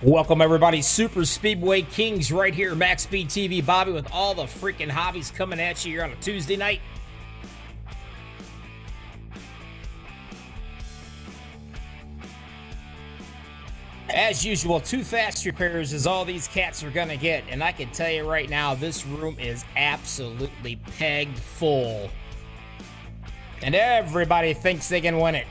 Welcome everybody, Super Speedway Kings right here, MaxspeedTV Bobby with all the freaking hobbies coming at you here on a Tuesday night. As usual, 2 fast repairs is all these cats are gonna get, and I can tell you right now, this room is absolutely pegged full. And everybody thinks they can win it.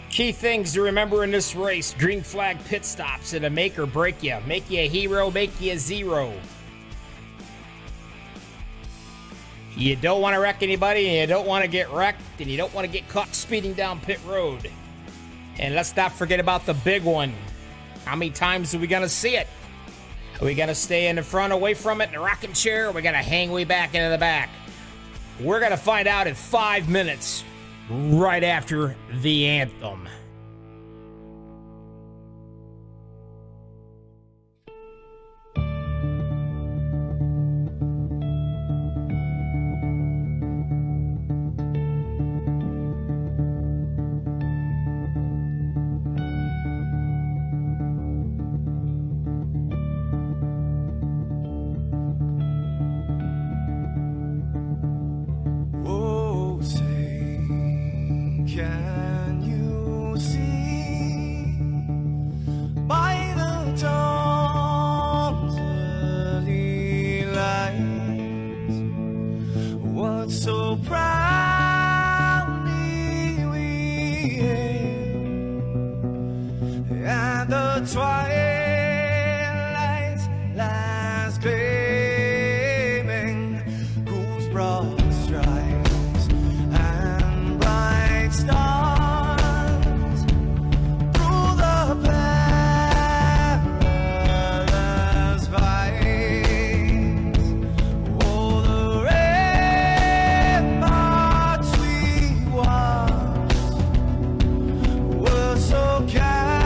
Key things to remember in this race: green flag pit stops and a make or break you. Make you a hero, make you a zero. You don't want to wreck anybody, and you don't want to get wrecked, and you don't want to get caught speeding down pit road. And let's not forget about the big one. How many times are we going to see it? Are we going to stay in the front, away from it in a rocking chair, or are we going to hang way back into the back? We're going to find out in 5 minutes. Right after the anthem. Can you see by the dawn's early light what so proudly we hailed at the twilight's last gleaming, whose broad stripes and bright stars through the perilous fights. Oh, the ramparts we watched were so gallant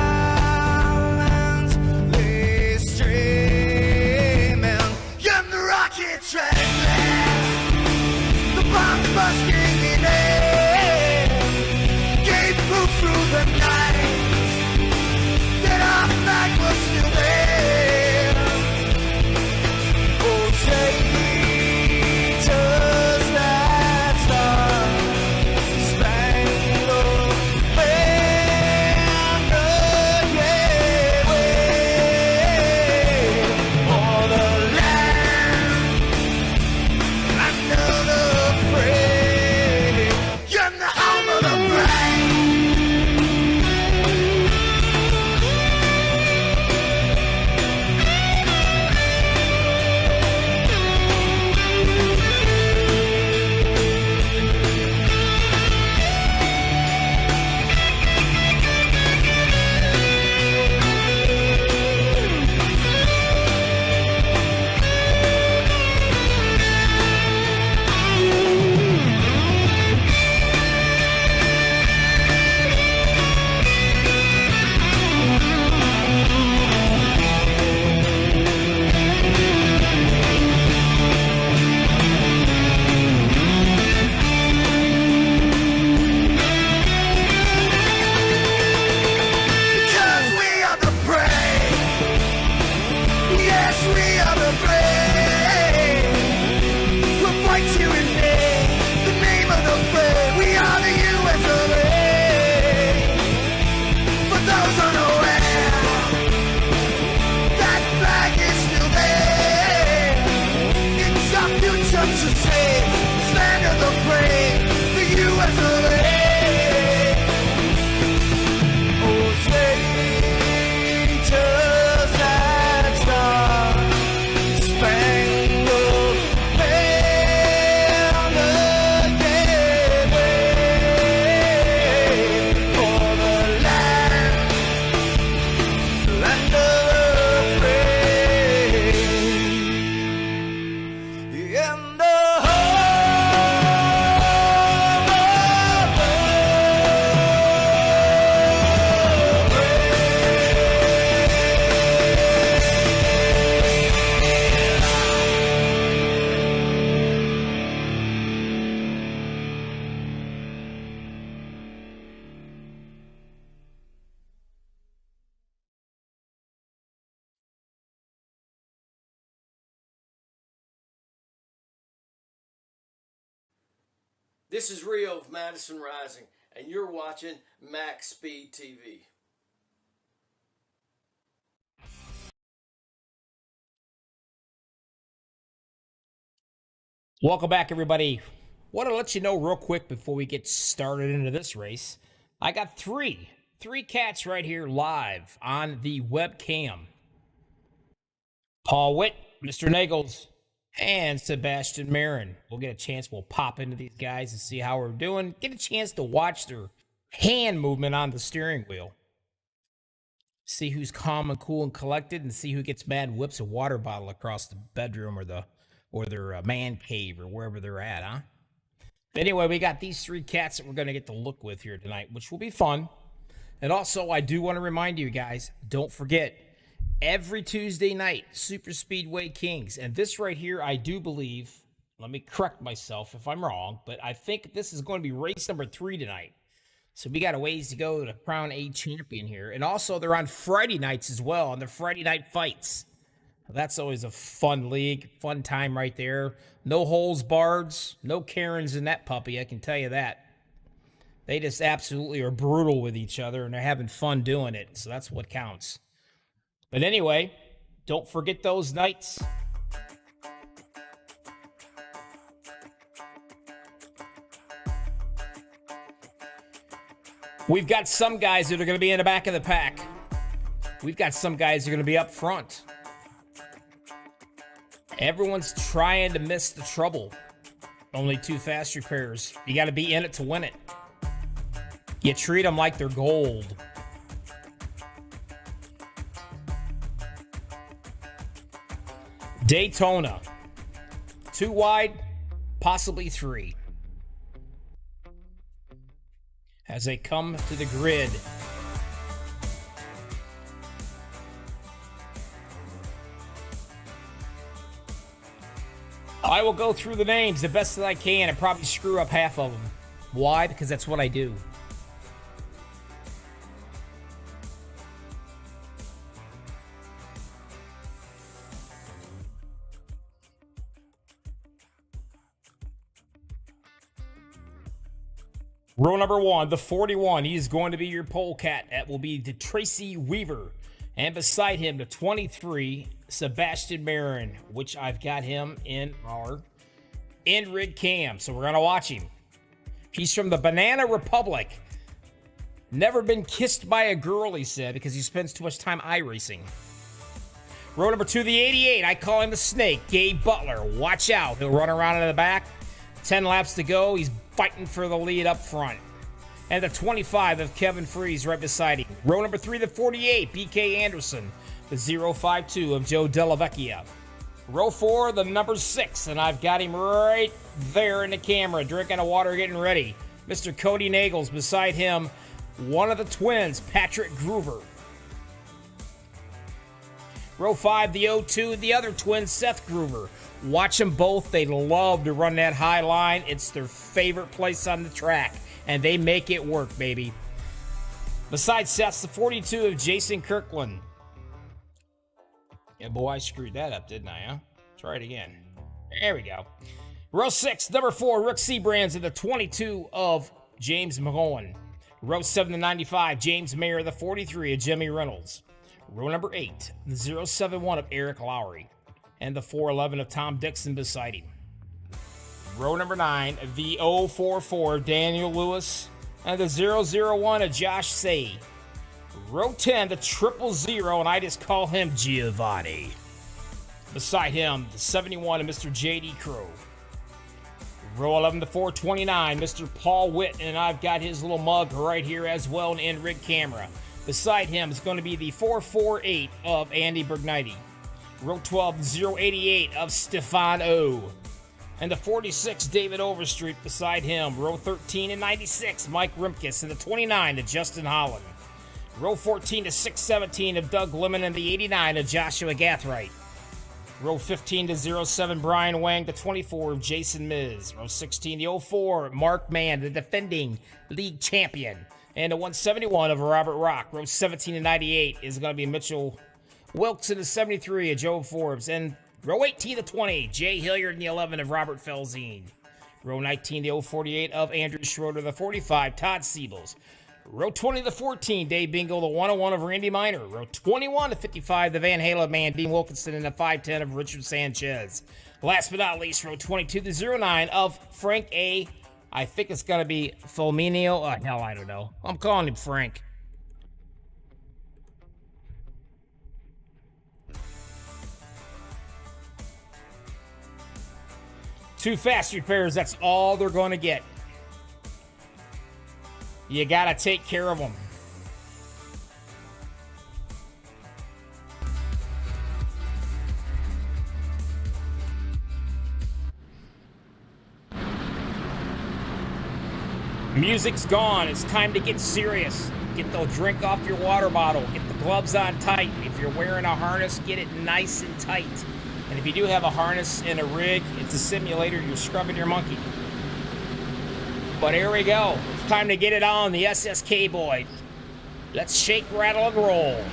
This is Rio of Madison Rising, and you're watching Max Speed TV. Welcome back, everybody. Want to let you know real quick before we get started into this race. I got three cats right here live on the webcam. Paul Witt, Mr. Nagels, and Sebastian Marin. We'll get a chance. We'll pop into these guys and see how we're doing. Get a chance to watch their hand movement on the steering wheel. See who's calm and cool and collected, and see who gets mad and whips a water bottle across the bedroom or their man cave or wherever they're at, huh? But anyway, we got these three cats that we're going to get to look with here tonight, which will be fun. And also, I do want to remind you guys, don't forget, every Tuesday night, Super Speedway Kings. And this right here, I do believe, let me correct myself if I'm wrong, but I think this is going to be race number 3 tonight. So we got a ways to go to crown a champion here. And also, they're on Friday nights as well, on the Friday night fights. That's always a fun league, fun time right there. No holes barred, no Karens in that puppy, I can tell you that. They just absolutely are brutal with each other, and they're having fun doing it. So that's what counts. But anyway, don't forget those nights. We've got some guys that are going to be in the back of the pack. We've got some guys that are going to be up front. Everyone's trying to miss the trouble. Only 2 fast repairs. You got to be in it to win it. You treat them like they're gold. Daytona. 2 wide, possibly 3. As they come to the grid. I will go through the names the best that I can and probably screw up half of them. Why? Because that's what I do. Row number 1, the 41. He is going to be your polecat. That will be the Tracy Weaver. And beside him, the 23, Sebastian Marin, which I've got him in our in-rig cam. So we're going to watch him. He's from the Banana Republic. Never been kissed by a girl, he said, because he spends too much time iRacing. Row number 2, the 88. I call him the Snake, Gabe Butler. Watch out. He'll run around in the back. 10 laps to go. He's fighting for the lead up front. And the 25 of Kevin Freeze right beside him. Row number 3, the 48, BK Anderson. The 052 of Joe Delavecchia. Row 4, the number 6, and I've got him right there in the camera, drinking a water, getting ready. Mr. Cody Nagels. Beside him, one of the twins, Patrick Groover. Row 5, the 02, the other twin, Seth Groover. Watch them both. They love to run that high line. It's their favorite place on the track, and they make it work, baby. Besides Seth, the 42 of Jason Kirkland. Yeah, boy, I screwed that up, didn't I, huh? Try it again. There we go. Row 6, number 4, Rick Seabrands, and the 22 of James McGowan. Row 7, the 95, James Mayer, the 43 of Jimmy Reynolds. Row number 8, the 071 of Eric Lowry. And the 411 of Tom Dixon beside him. Row number 9, the 044 of Daniel Lewis. And the 001 of Josh Say. Row 10, the 000, and I just call him Giovanni. Beside him, the 71 of Mr. J.D. Crow. Row 11, the 429, Mr. Paul Witt, and I've got his little mug right here as well in rig camera. Beside him is going to be the 448 of Andy Bergnighty. Row 12, 088 of Stefan O. And the 46, David Overstreet beside him. Row 13 and 96, Mike Rimkus. And the 29 to Justin Holland. Row 14 to 617 of Doug Lemon. And the 89 of Joshua Gathright. Row 15 to 07, Brian Wang. The 24 of Jason Miz. Row 16, the 04, Mark Mann, the defending league champion. And the 171 of Robert Rock. Row 17 to 98 is going to be Mitchell Wilkes in the 73 of Joe Forbes. And row 18 to 20, Jay Hilliard in the 11 of Robert Felzine. Row 19, the 048 of Andrew Schroeder, the 45, Todd Siebels. Row 20, the 14, Dave Bingo, the 101 of Randy Miner. Row 21 to 55, the Van Halen man, Dean Wilkinson, and the 510 of Richard Sanchez. Last but not least, row 22, the 09 of Frank A. I think it's going to be Fulminio. Oh, hell, I don't know. I'm calling him Frank. Two fast repairs, that's all they're going to get. You got to take care of them. Music's gone. It's time to get serious. Get the drink off your water bottle. Get the gloves on tight. If you're wearing a harness, get it nice and tight. And if you do have a harness and a rig, it's a simulator. You're scrubbing your monkey. But here we go. It's time to get it on, the SSK boy. Let's shake, rattle, and roll.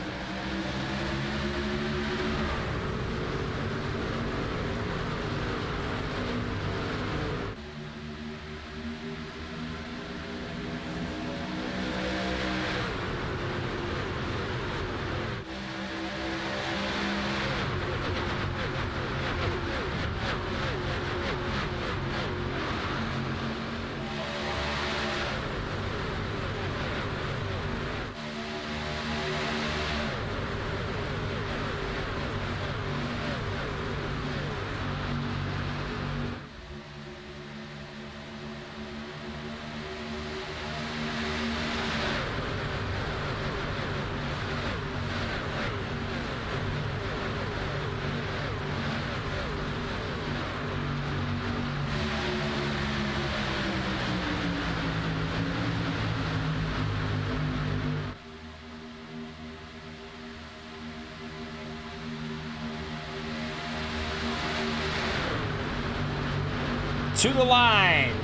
To the line.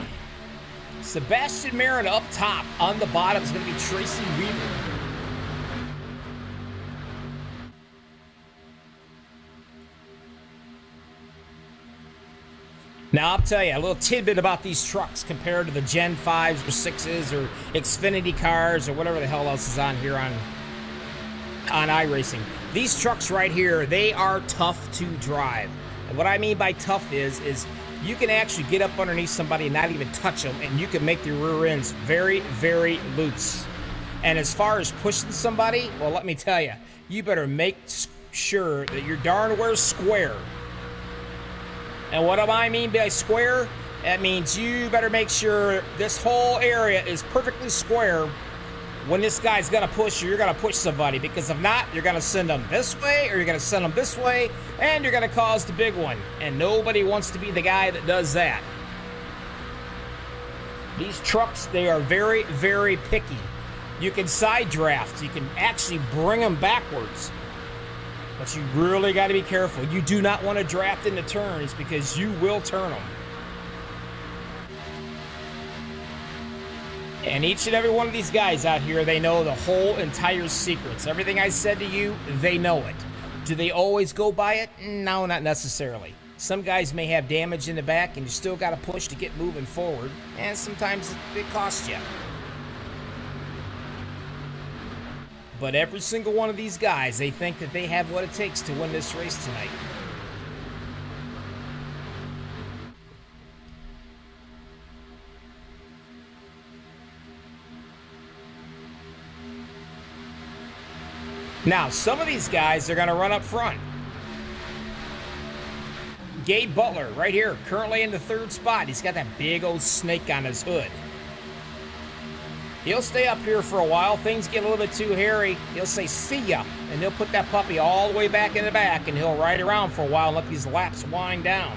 Sebastian Marin up top. On the bottom is going to be Tracy Weaver. Now, I'll tell you a little tidbit about these trucks compared to the Gen 5s or 6s or Xfinity cars or whatever the hell else is on here on iRacing. These trucks right here, they are tough to drive. And what I mean by tough is you can actually get up underneath somebody and not even touch them, and you can make the rear ends very, very loose. And as far as pushing somebody, well, let me tell you, you better make sure that you're darn well square. And what do I mean by square? That means you better make sure this whole area is perfectly square when this guy's gonna push you. You're gonna push somebody, because if not, you're gonna send them this way or you're gonna send them this way, and you're gonna cause the big one. And nobody wants to be the guy that does that. These trucks, they are very, very picky. You can side draft, you can actually bring them backwards, but you really got to be careful. You do not want to draft into turns, because you will turn them. And each and every one of these guys out here, they know the whole entire secrets. Everything I said to you, they know it. Do they always go by it? No, not necessarily. Some guys may have damage in the back, and you still got to push to get moving forward, and sometimes it costs you. But every single one of these guys, they think that they have what it takes to win this race tonight. Now, some of these guys are going to run up front. Gabe Butler, right here, currently in the third spot. He's got that big old snake on his hood. He'll stay up here for a while. Things get a little bit too hairy. He'll say, see ya, and he'll put that puppy all the way back in the back, and he'll ride around for a while and let these laps wind down.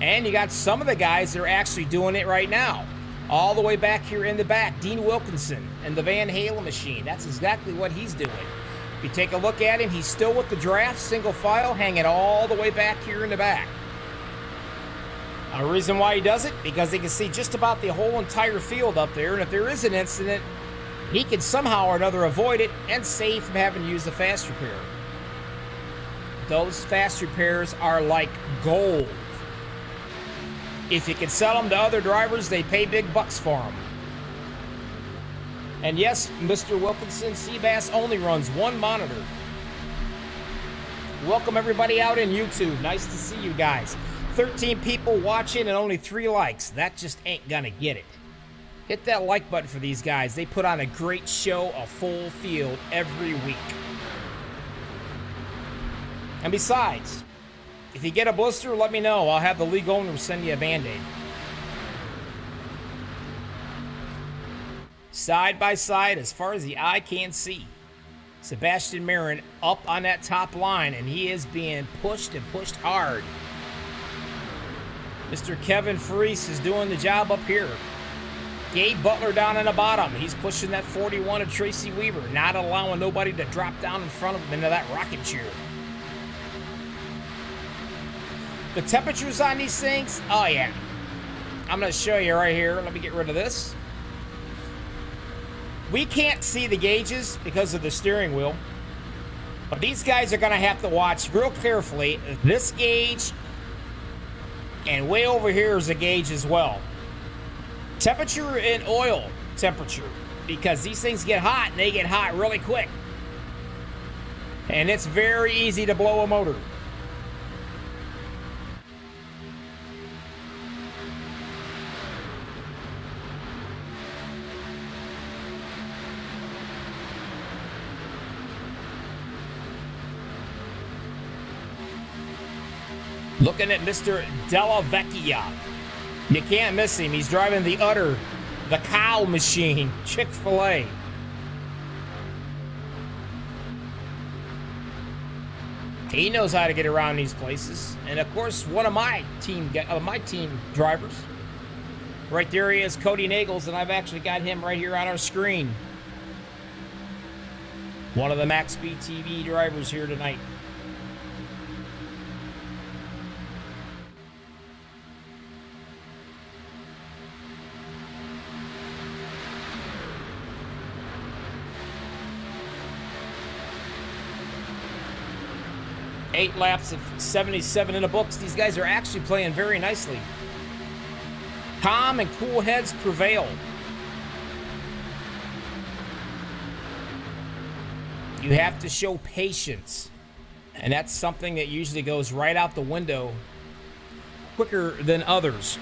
And you got some of the guys that are actually doing it right now. All the way back here in the back, Dean Wilkinson and the Van Halen machine. That's exactly what he's doing. If you take a look at him, he's still with the draft, single file, hanging all the way back here in the back. The reason why he does it, because he can see just about the whole entire field up there, and if there is an incident, he can somehow or another avoid it and save from having to use a fast repair. Those fast repairs are like gold. If you can sell them to other drivers, they pay big bucks for them. And yes, Mr. Wilkinson, Seabass only runs one monitor. Welcome everybody out in YouTube. Nice to see you guys. 13 people watching and only 3 likes. That just ain't gonna get it. Hit that like button for these guys. They put on a great show, a full field every week. And besides, if you get a blister, let me know. I'll have the league owner send you a Band-Aid. Side by side, as far as the eye can see, Sebastian Marin up on that top line, and he is being pushed and pushed hard. Mr. Kevin Freese is doing the job up here. Gabe Butler down on the bottom. He's pushing that 41 of Tracy Weaver, not allowing nobody to drop down in front of him into that rocket chair. The temperatures on these things, oh yeah. I'm going to show you right here. Let me get rid of this. We can't see the gauges because of the steering wheel. But these guys are going to have to watch real carefully. This gauge and way over here is a gauge as well. Temperature and oil temperature. Because these things get hot and they get hot really quick. And it's very easy to blow a motor. Looking at Mr. Della Vecchia. You can't miss him. He's driving the cow machine, Chick-fil-A. He knows how to get around these places. And of course, one of my team drivers. Right there he is, Cody Nagels, and I've actually got him right here on our screen. One of the MaxspeedTV drivers here tonight. Eight laps of 77 in the books. These guys are actually playing very nicely. Calm and cool heads prevail. You have to show patience. And that's something that usually goes right out the window quicker than others.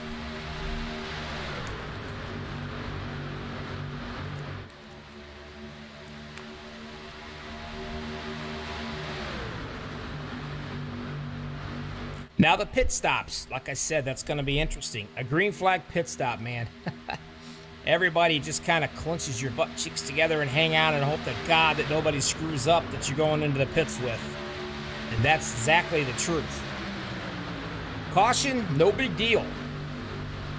Now the pit stops, like I said, that's going to be interesting. A green flag pit stop, man. Everybody just kind of clenches your butt cheeks together and hang out and hope to God that nobody screws up that you're going into the pits with. And that's exactly the truth. Caution, no big deal.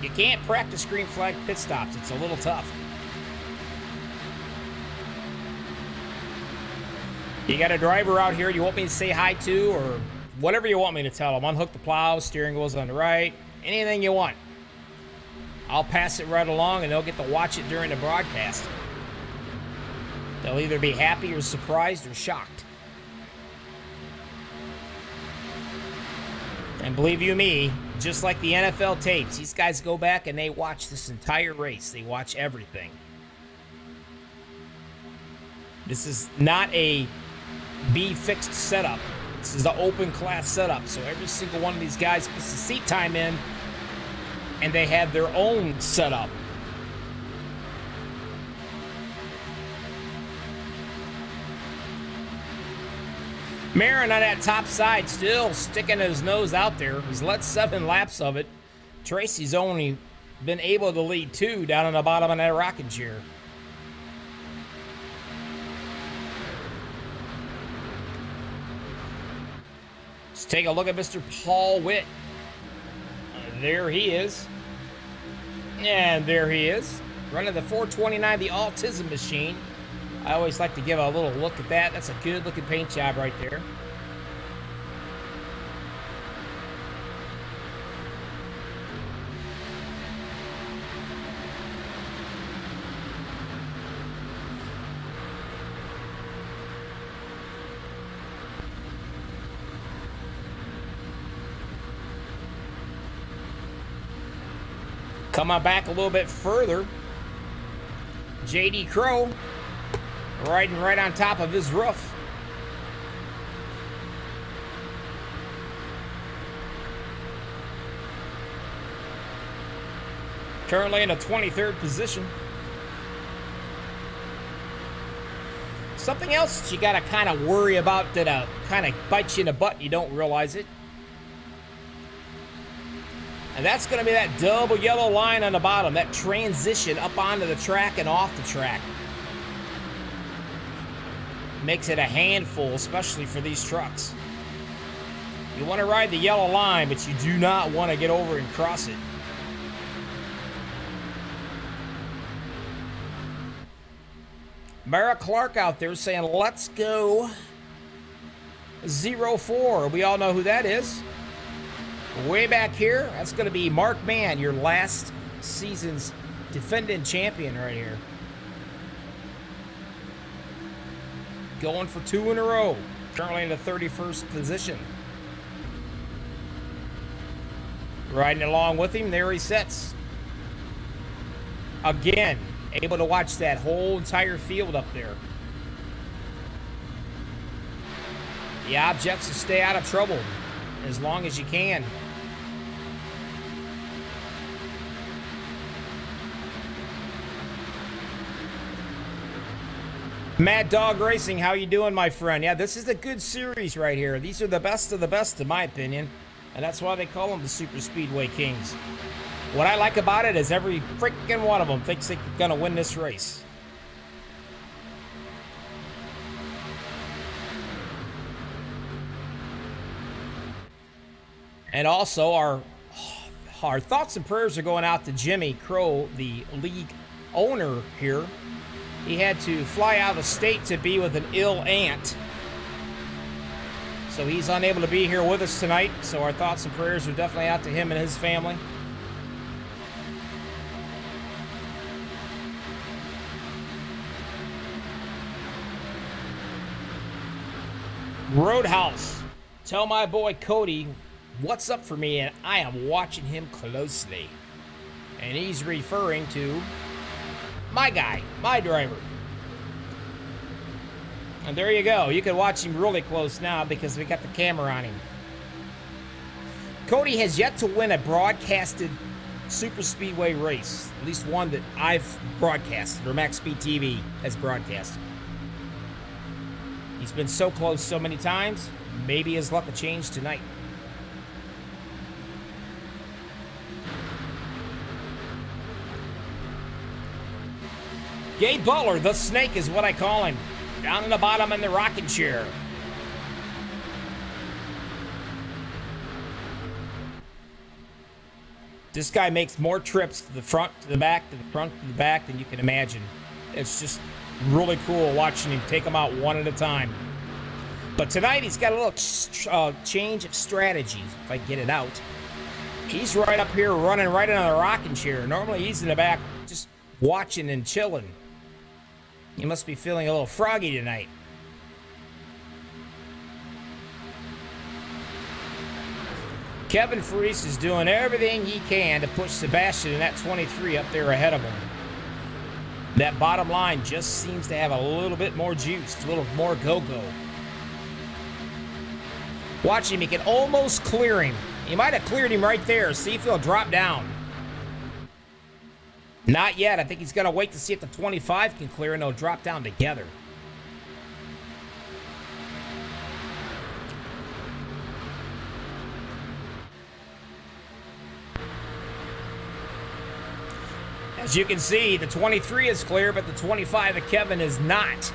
You can't practice green flag pit stops. It's a little tough. You got a driver out here you want me to say hi to, or whatever you want me to tell them. Unhook the plow, steering wheel's on the right, anything you want. I'll pass it right along and they'll get to watch it during the broadcast. They'll either be happy or surprised or shocked. And believe you me, just like the NFL tapes, these guys go back and they watch this entire race. They watch everything. This is not a B-fixed setup. This is the open class setup, so every single one of these guys puts the seat time in, and they have their own setup. Marin on that top side still sticking his nose out there. He's led 7 laps of it. Tracy's only been able to lead 2 down on the bottom of that rocking chair. Let's take a look at Mr. Paul Witt. There he is. And there he is. Running the 429, the Autism Machine. I always like to give a little look at that. That's a good looking paint job right there. Come on back a little bit further. JD Crow riding right on top of his roof. Currently in the 23rd position. Something else that you gotta kind of worry about that kind of bites you in the butt and you don't realize it. And that's gonna be that double yellow line on the bottom, that transition up onto the track and off the track. Makes it a handful, especially for these trucks. You wanna ride the yellow line, but you do not wanna get over and cross it. Mara Clark out there saying, let's go 04. We all know who that is. Way back here, that's going to be Mark Mann, your last season's defending champion right here. Going for 2 in a row. Currently in the 31st position. Riding along with him, there he sits. Again, able to watch that whole entire field up there. The objects to stay out of trouble as long as you can. Mad Dog Racing, how you doing, my friend? Yeah, this is a good series right here. These are the best of the best, in my opinion. And that's why they call them the Super Speedway Kings. What I like about it is every freaking one of them thinks they're going to win this race. And also, our thoughts and prayers are going out to Jimmy Crow, the league owner here. He had to fly out of state to be with an ill aunt. So he's unable to be here with us tonight. So our thoughts and prayers are definitely out to him and his family. Roadhouse, tell my boy Cody what's up for me, and I am watching him closely. And he's referring to my guy, my driver. And there you go. You can watch him really close now because we got the camera on him. Cody has yet to win a broadcasted super speedway race. At least one that I've broadcasted, or MaxspeedTV has broadcasted. He's been so close so many times. Maybe his luck will change tonight. Gabe Butler, the snake is what I call him. Down in the bottom in the rocking chair. This guy makes more trips to the front, to the back, to the front, to the back than you can imagine. It's just really cool watching him take them out one at a time. But tonight he's got a little change of strategy, if I get it out. He's right up here running right into the rocking chair. Normally he's in the back just watching and chilling. He must be feeling a little froggy tonight. Kevin Freese is doing everything he can to push Sebastian in that 23 up there ahead of him. That bottom line just seems to have a little bit more juice, a little more go-go. Watch him, he can almost clear him. He might have cleared him right there. See if he'll drop down. Not yet. I think he's going to wait to see if the 25 can clear and they'll drop down together. As you can see, the 23 is clear, but the 25 of Kevin is not.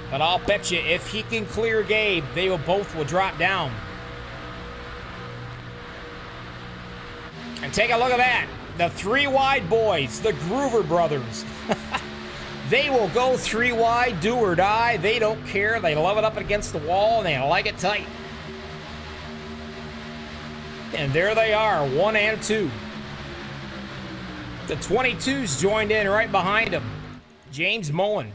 But I'll bet you if he can clear Gabe, they will both drop down. And take a look at that. The 3 wide boys, the Groover brothers. They will go 3 wide, do or die. They don't care. They love it up against the wall, and they like it tight. And there they are, 1 and 2. The 22's joined in right behind him. James Mullen.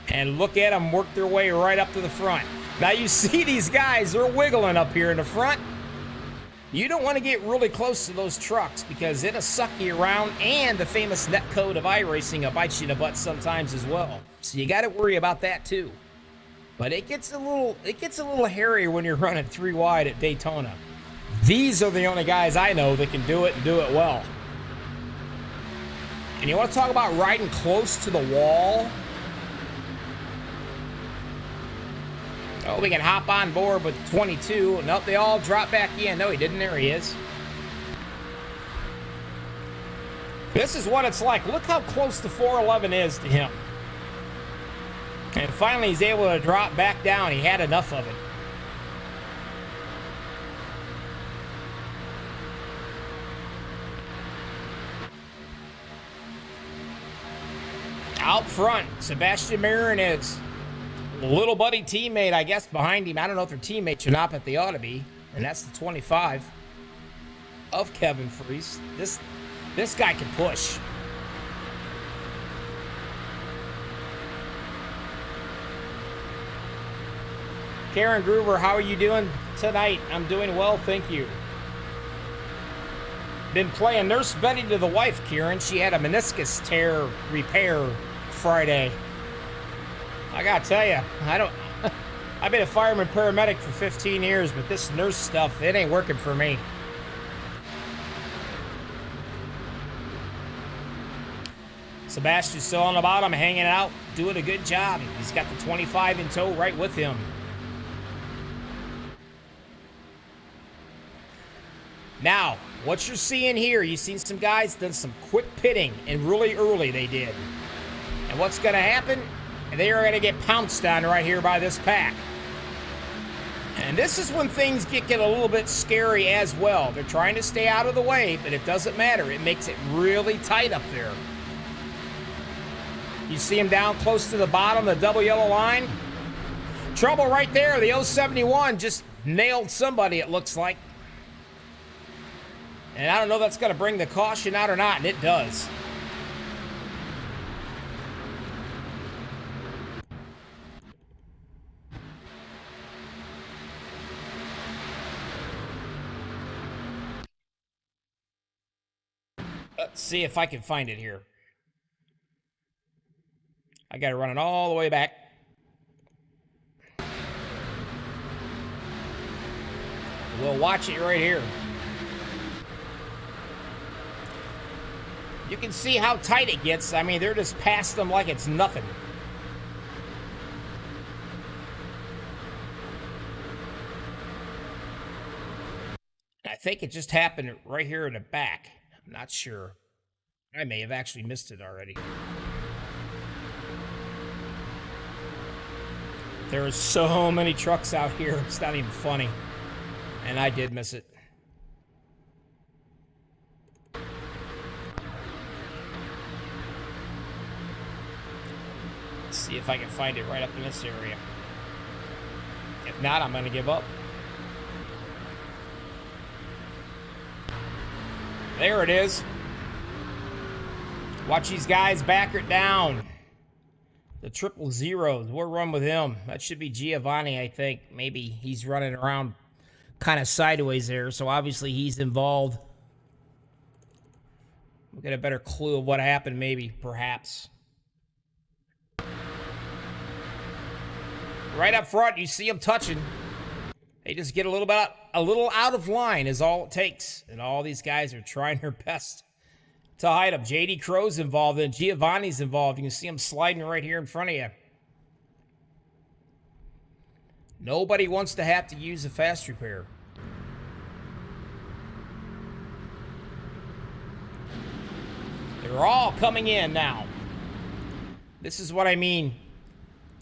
And look at them work their way right up to the front. Now you see these guys, they're wiggling up here in the front. You don't want to get really close to those trucks because it'll suck you around, and the famous net code of iRacing will bite you in the butt sometimes as well. So you got to worry about that too. But it gets a little hairy when you're running 3 wide at Daytona. These are the only guys I know that can do it and do it well. And you want to talk about riding close to the wall? Oh, we can hop on board with 22. Nope, they all drop back in. No, he didn't. There he is. This is what it's like. Look how close the 411 is to him. And finally, he's able to drop back down. He had enough of it. Out front, Sebastian Marin is little buddy teammate, I guess, behind him. I don't know if they're teammates or not, but they ought to be. And that's the 25 of Kevin Freese. This guy can push. Karen Gruber, how are you doing tonight? I'm doing well, thank you. Been playing Nurse Betty to the wife, Karen. She had a meniscus tear repair Friday. I gotta tell you, I've been a fireman paramedic for 15 years, but this nurse stuff, it ain't working for me. Sebastian's still on the bottom, hanging out, doing a good job. He's got the 25 in tow right with him. Now, what you're seeing here, you've seen some guys done some quick pitting, and really early they did. And what's going to happen? They are going to get pounced on right here by this pack. And this is when things get a little bit scary as well. They're trying to stay out of the way, but it doesn't matter. It makes it really tight up there. You see him down close to the bottom, the double yellow line. Trouble right there. The 071 just nailed somebody, it looks like. And I don't know if that's going to bring the caution out or not, and it does. Let's see if I can find it here. I got to run it all the way back. We'll watch it right here. You can see how tight it gets. I mean, they're just past them like it's nothing. I think it just happened right here in the back. I'm not sure. I may have actually missed it already. There are so many trucks out here, it's not even funny. And I did miss it. Let's see if I can find it right up in this area. If not, I'm going to give up. There it is. Watch these guys back it down. The 000s. We'll run with him. That should be Giovanni, I think. Maybe he's running around kind of sideways there, so obviously he's involved. We'll get a better clue of what happened, maybe, perhaps. Right up front, you see him touching. They just get a little out of line is all it takes. And all these guys are trying their best to hide them. JD Crow's involved and Giovanni's involved. You can see him sliding right here in front of you. Nobody wants to have to use a fast repair. They're all coming in now. This is what I mean.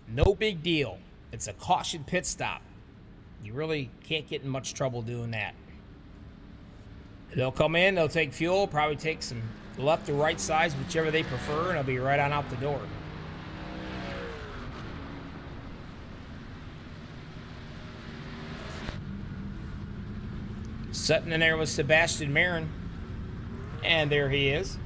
No big deal. It's a caution pit stop. You really can't get in much trouble doing that. They'll come in, they'll take fuel, probably take some left or right sides, whichever they prefer, and they'll be right on out the door. Sitting in there with Sebastian Marin. And there he is.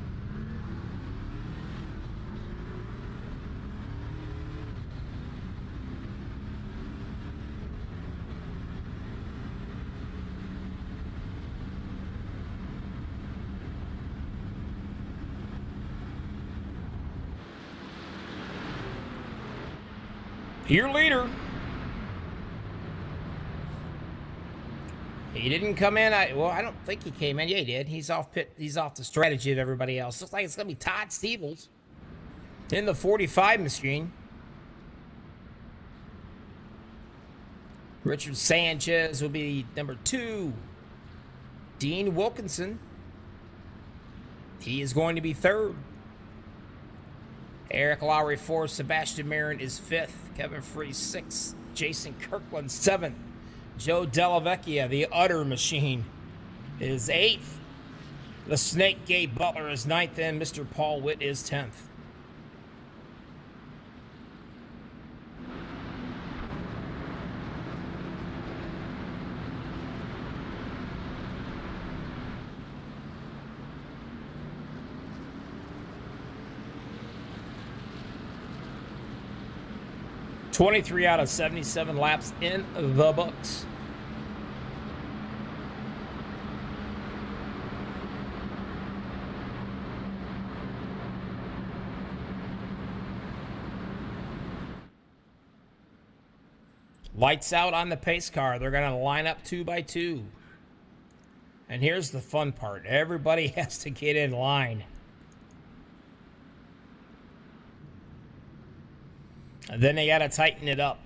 Your leader. He didn't come in. I don't think he came in. Yeah, he did. He's off pit. He's off the strategy of everybody else. Looks like it's gonna be Todd Steebles in the 45 machine. Richard Sanchez will be number 2. Dean Wilkinson. He is going to be 3rd. Eric Lowry 4th. Sebastian Marin is 5th. Kevin Free 6th. Jason Kirkland 7th. Joe Delavecchia, the utter machine, is 8th. The Snake Gabe Butler is 9th, and Mr. Paul Witt is 10th. $23 out of 77 laps in the books. Lights out on the pace car. They're going to line up 2 by 2. And here's the fun part. Everybody has to get in line. And then they got to tighten it up.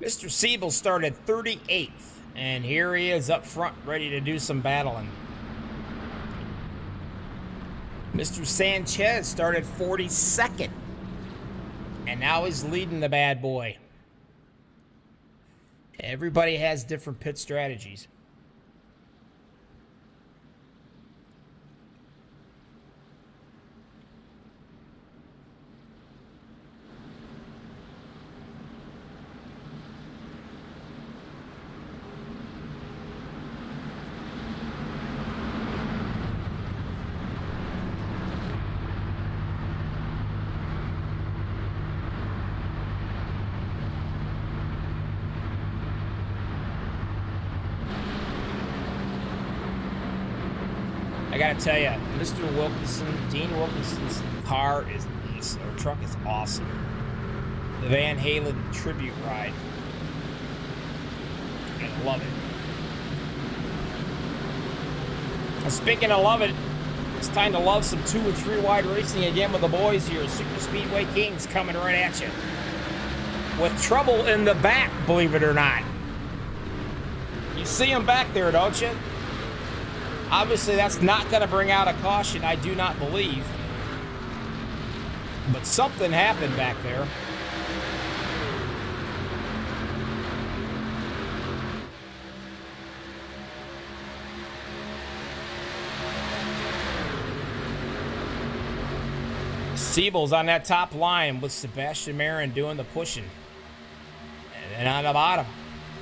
Mr. Siebel started 38th, and here he is up front, ready to do some battling. Mr. Sanchez started 42nd, and now he's leading the bad boy. Everybody has different pit strategies. I gotta tell you, Mr. Wilkinson, Dean Wilkinson's car or truck is awesome. The Van Halen tribute ride. I love it. And speaking of love it, it's time to love some 2 and 3 wide racing again with the boys here. Super Speedway Kings coming right at you. With trouble in the back, believe it or not. You see him back there, don't you? Obviously, that's not going to bring out a caution, I do not believe. But something happened back there. Siebel's on that top line with Sebastian Marin doing the pushing. And then on the bottom,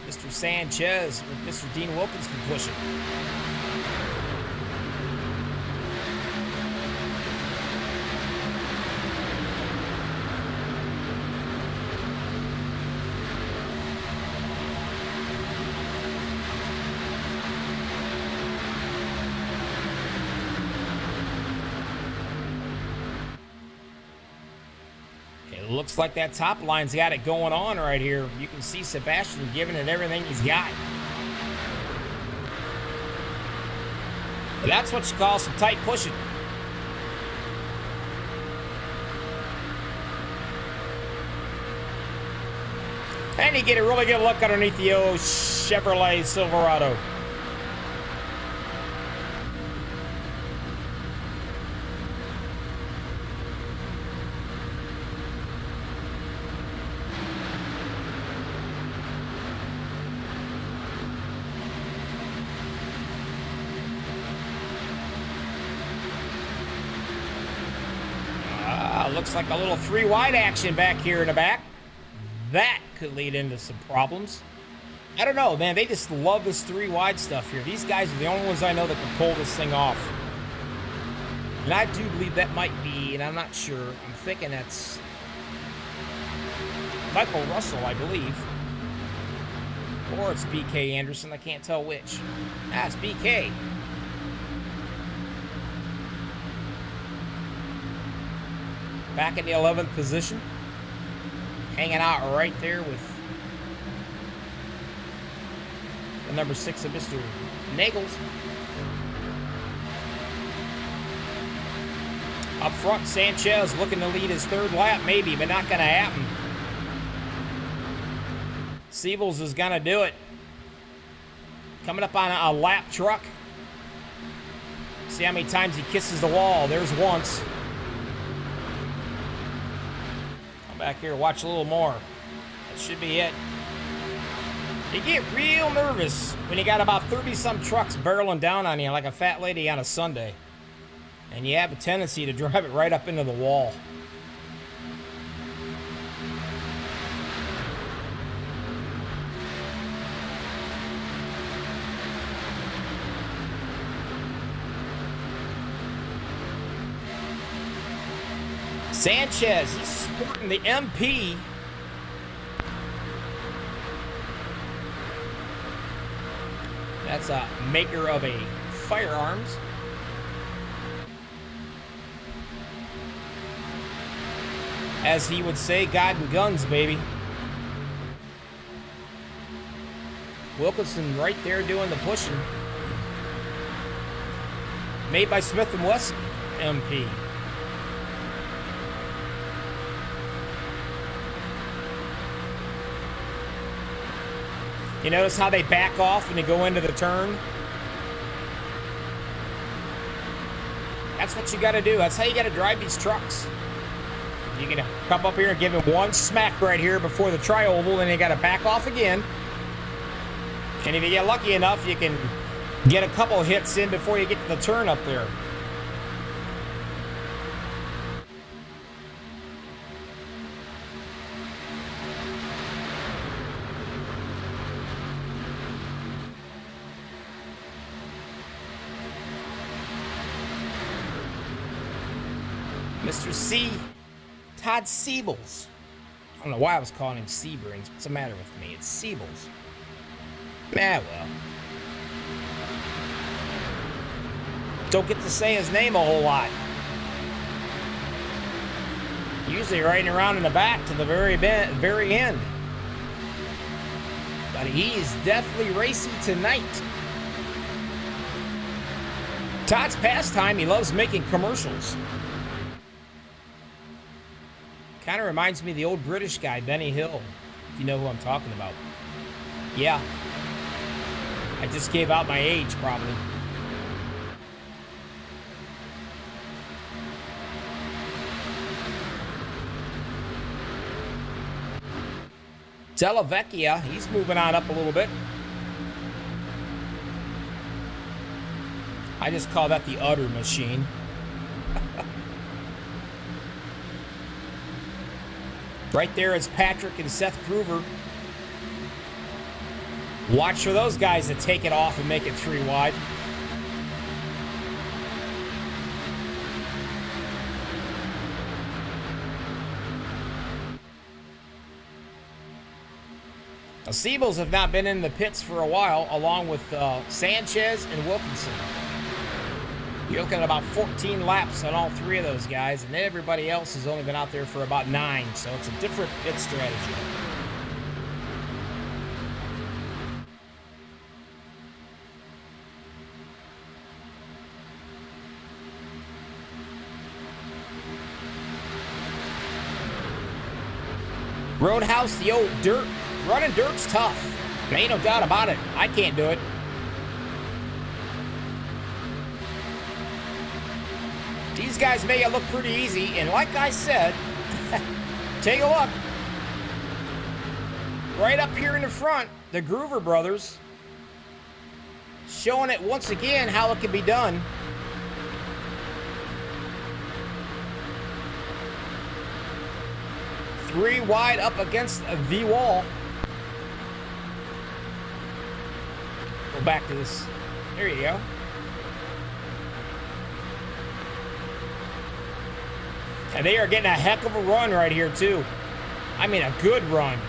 Mr. Sanchez with Mr. Dean Wilkinson pushing. Looks like that top line's got it going on right here. You can see Sebastian giving it everything he's got. But that's what you call some tight pushing. And you get a really good look underneath the old Chevrolet Silverado. Looks like a little 3 wide action back here in the back. That could lead into some problems. I don't know, man. They just love this 3 wide stuff here. These guys are the only ones I know that can pull this thing off. And I do believe that might be, and I'm not sure, I'm thinking that's Michael Russell, I believe. Or it's BK Anderson. I can't tell which. Ah, it's BK. Back in the 11th position. Hanging out right there with the number 6 of Mr. Nagels. Up front, Sanchez looking to lead his 3rd lap, maybe, but not going to happen. Siebels is going to do it. Coming up on a lap truck. See how many times he kisses the wall. There's once. Come back here, watch a little more. That should be it. You get real nervous when you got about 30-some trucks barreling down on you like a fat lady on a Sunday. And you have a tendency to drive it right up into the wall. Sanchez, he's sporting the MP. That's a maker of a firearms. As he would say, God and guns, baby. Wilkinson right there doing the pushing. Made by Smith & Wesson MP. You notice how they back off when they go into the turn? That's what you got to do. That's how you got to drive these trucks. You're going to come up here and give him one smack right here before the tri-oval, and you got to back off again. And if you get lucky enough, you can get a couple hits in before you get to the turn up there. Mr. C. Todd Siebels. I don't know why I was calling him Seabrings. What's the matter with me? It's Siebels. Ah, well. Don't get to say his name a whole lot. Usually riding around in the back to the very end. But he's definitely racy tonight. Todd's pastime, he loves making commercials. Kind of reminds me of the old British guy, Benny Hill, if you know who I'm talking about. Yeah. I just gave out my age, probably. Della Vecchia, he's moving on up a little bit. I just call that the udder machine. Right there is Patrick and Seth Groover. Watch for those guys that take it off and make it 3 wide. Now, Siebels have not been in the pits for a while, along with Sanchez and Wilkinson. You're looking at about 14 laps on all 3 of those guys, and everybody else has only been out there for about 9, so it's a different pit strategy. Roadhouse, the old dirt. Running dirt's tough. Ain't no doubt about it. I can't do it. These guys make it look pretty easy, and like I said, take a look. Right up here in the front, the Groover brothers showing it once again how it can be done. Three wide up against the wall. Go back to this. There you go. And they are getting a heck of a run right here, too. I mean, a good run.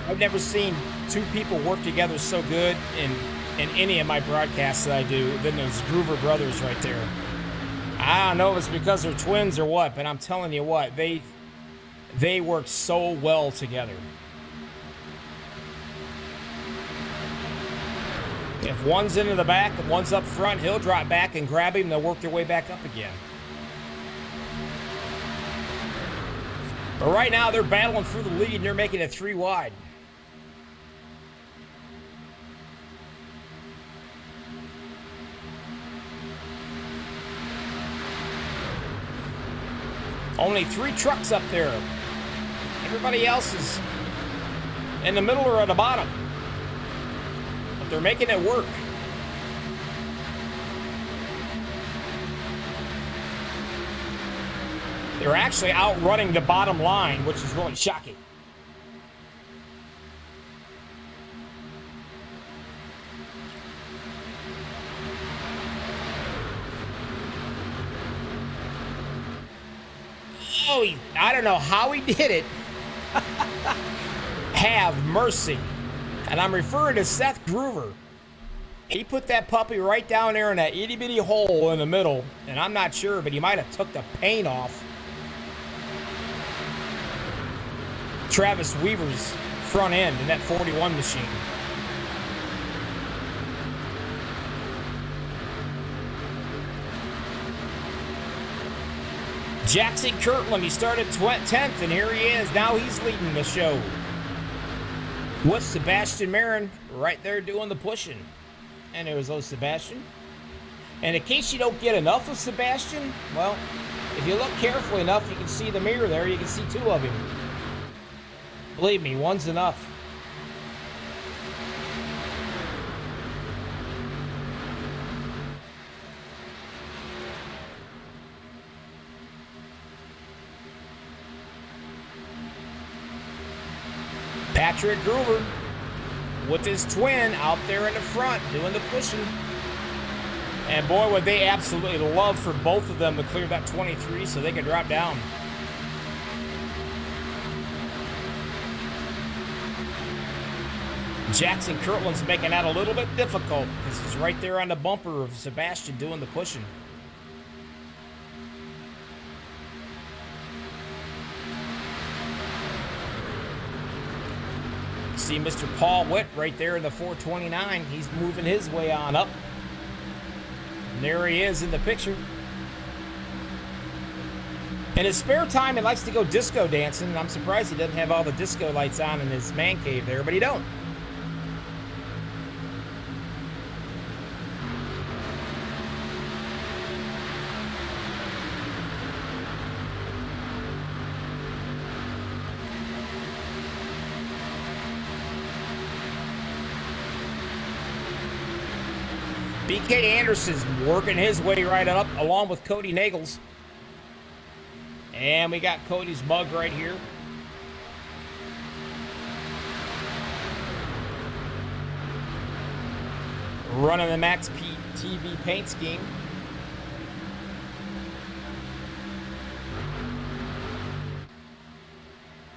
I've never seen two people work together so good in any of my broadcasts that I do than those Groover brothers right there. I don't know if it's because they're twins or what, but I'm telling you what, they work so well together. If one's into the back and one's up front, he'll drop back and grab him, and they'll work their way back up again. But right now, they're battling for the lead, and they're making it 3 wide. Only 3 trucks up there. Everybody else is in the middle or at the bottom. But they're making it work. They're actually outrunning the bottom line, which is really shocking. Oh, I don't know how he did it. Have mercy. And I'm referring to Seth Groover. He put that puppy right down there in that itty bitty hole in the middle. And I'm not sure, but he might have took the paint off Travis Weaver's front end in that 41 machine. Jackson Kirtland, he started 10th, and here he is. Now he's leading the show. With Sebastian Marin right there doing the pushing. And there was old Sebastian. And in case you don't get enough of Sebastian, well, if you look carefully enough, you can see the mirror there. You can see 2 of him. Believe me, one's enough. Patrick Groover with his twin out there in the front doing the pushing. And boy, would they absolutely love for both of them to clear that 23 so they can drop down. Jackson Kirtland's making that a little bit difficult because he's right there on the bumper of Sebastian doing the pushing. See Mr. Paul Witt right there in the 429. He's moving his way on up. And there he is in the picture. In his spare time, he likes to go disco dancing. And I'm surprised he doesn't have all the disco lights on in his man cave there, but he don't. BK Anderson's working his way right up, along with Cody Nagels. And we got Cody's mug right here. Running the MaxspeedTV paint scheme.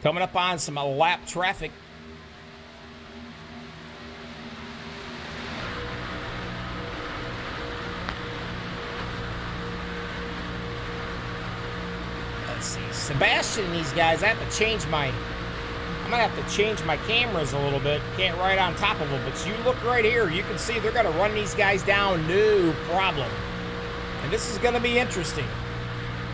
Coming up on some lap traffic. Let's see, Sebastian and these guys, I'm gonna have to change my cameras a little bit. Can't ride on top of them, but you look right here, you can see they're gonna run these guys down, no problem. And this is gonna be interesting,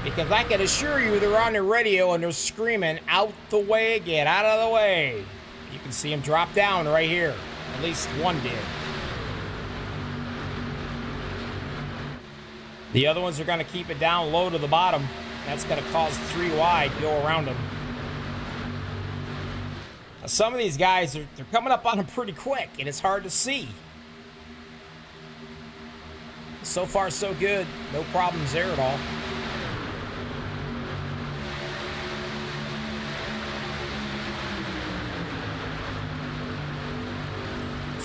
because I can assure you they're on the radio and they're screaming, out the way, get out of the way. You can see them drop down right here. At least one did. The other ones are gonna keep it down low to the bottom. That's going to cause 3 wide, go around them. Now, some of these guys, they're coming up on them pretty quick, and it's hard to see. So far, so good. No problems there at all.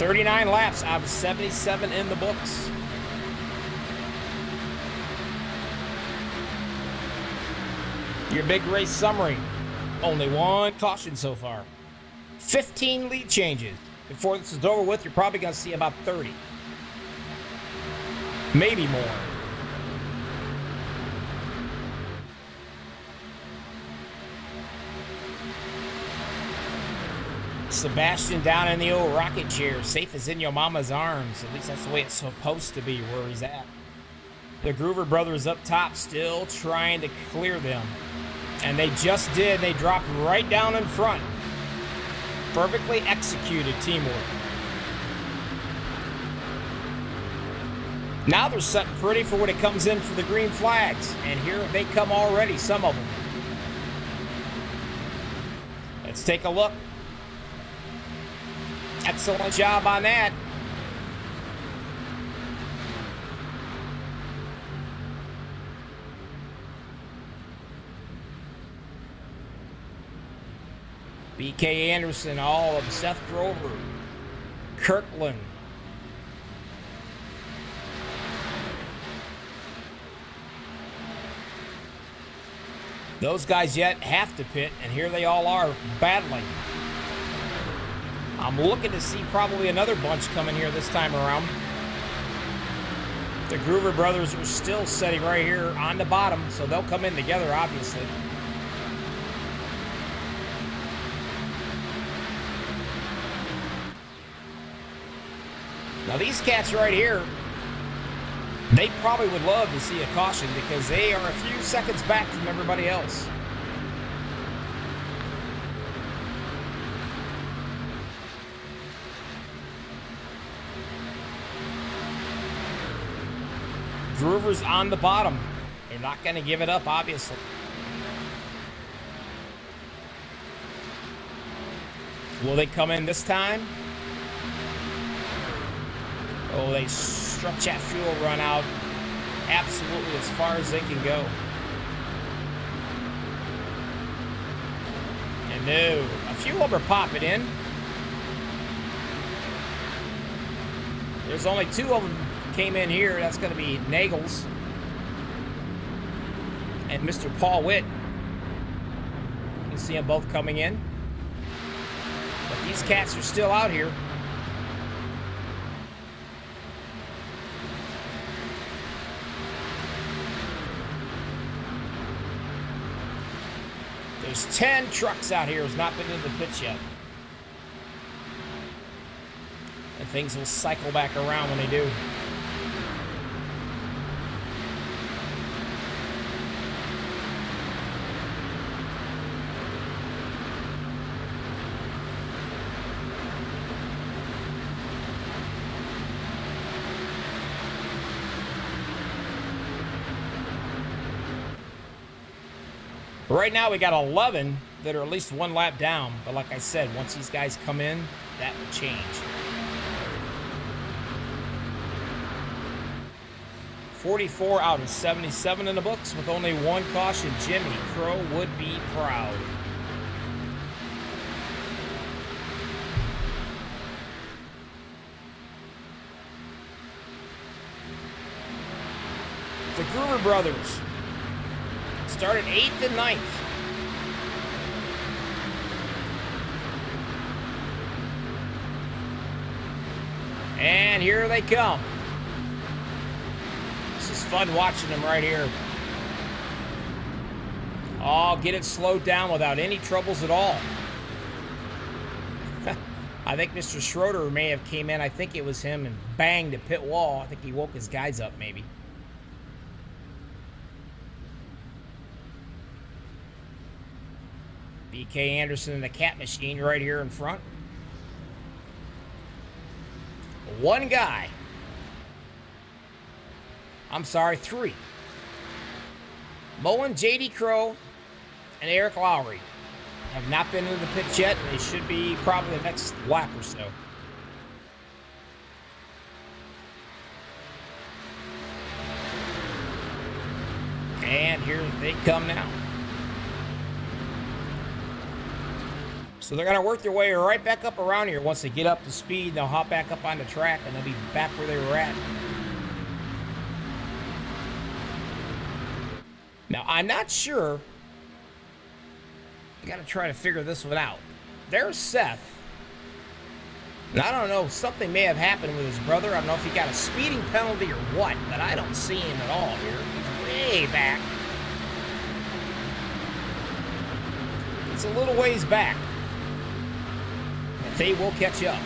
39 laps out of 77 in the books. Your big race summary. Only one caution so far. 15 lead changes. Before this is over with, you're probably going to see about 30. Maybe more. Sebastian down in the old rocket chair, safe as in your mama's arms. At least that's the way it's supposed to be where he's at. The Groover brothers up top still trying to clear them. And they just did. They dropped right down in front. Perfectly executed teamwork. Now they're setting pretty for when it comes in for the green flags. And here they come already, some of them. Let's take a look. Excellent job on that. BK Anderson, all of Seth Grover, Kirkland. Those guys yet have to pit, and here they all are battling. I'm looking to see probably another bunch coming here this time around. The Groover brothers are still sitting right here on the bottom, so they'll come in together, obviously. Now these cats right here, they probably would love to see a caution because they are a few seconds back from everybody else. Groover's on the bottom. They're not going to give it up, obviously. Will they come in this time? Oh, they stretch that fuel run out absolutely as far as they can go. And no, a few of them are popping in. There's only two of them came in here. That's going to be Nagels and Mr. Paul Witt. You can see them both coming in. But these cats are still out here. There's 10 trucks out here who's not been in the pits yet. And things will cycle back around when they do. Right now we got 11 that are at least one lap down, but like I said, once these guys come in, that will change. 44 out of 77 in the books with only one caution. Jimmy Crow would be proud. The Groover brothers started 8th and 9th. And here they come. This is fun watching them right here. Oh, get it slowed down without any troubles at all. I think Mr. Schroeder may have came in. I think it was him and banged the pit wall. I think he woke his guys up maybe. BK Anderson and the Cat Machine right here in front. One guy. I'm sorry, 3. Mullen, JD Crow, and Eric Lowry have not been in the pits yet, and they should be probably the next lap or so. And here they come now. So they're going to work their way right back up around here. Once they get up to speed, they'll hop back up on the track, and they'll be back where they were at. Now, I'm not sure. I got to try to figure this one out. There's Seth. And I don't know, something may have happened with his brother. I don't know if he got a speeding penalty or what, but I don't see him at all here. He's way back. It's a little ways back. But they will catch up.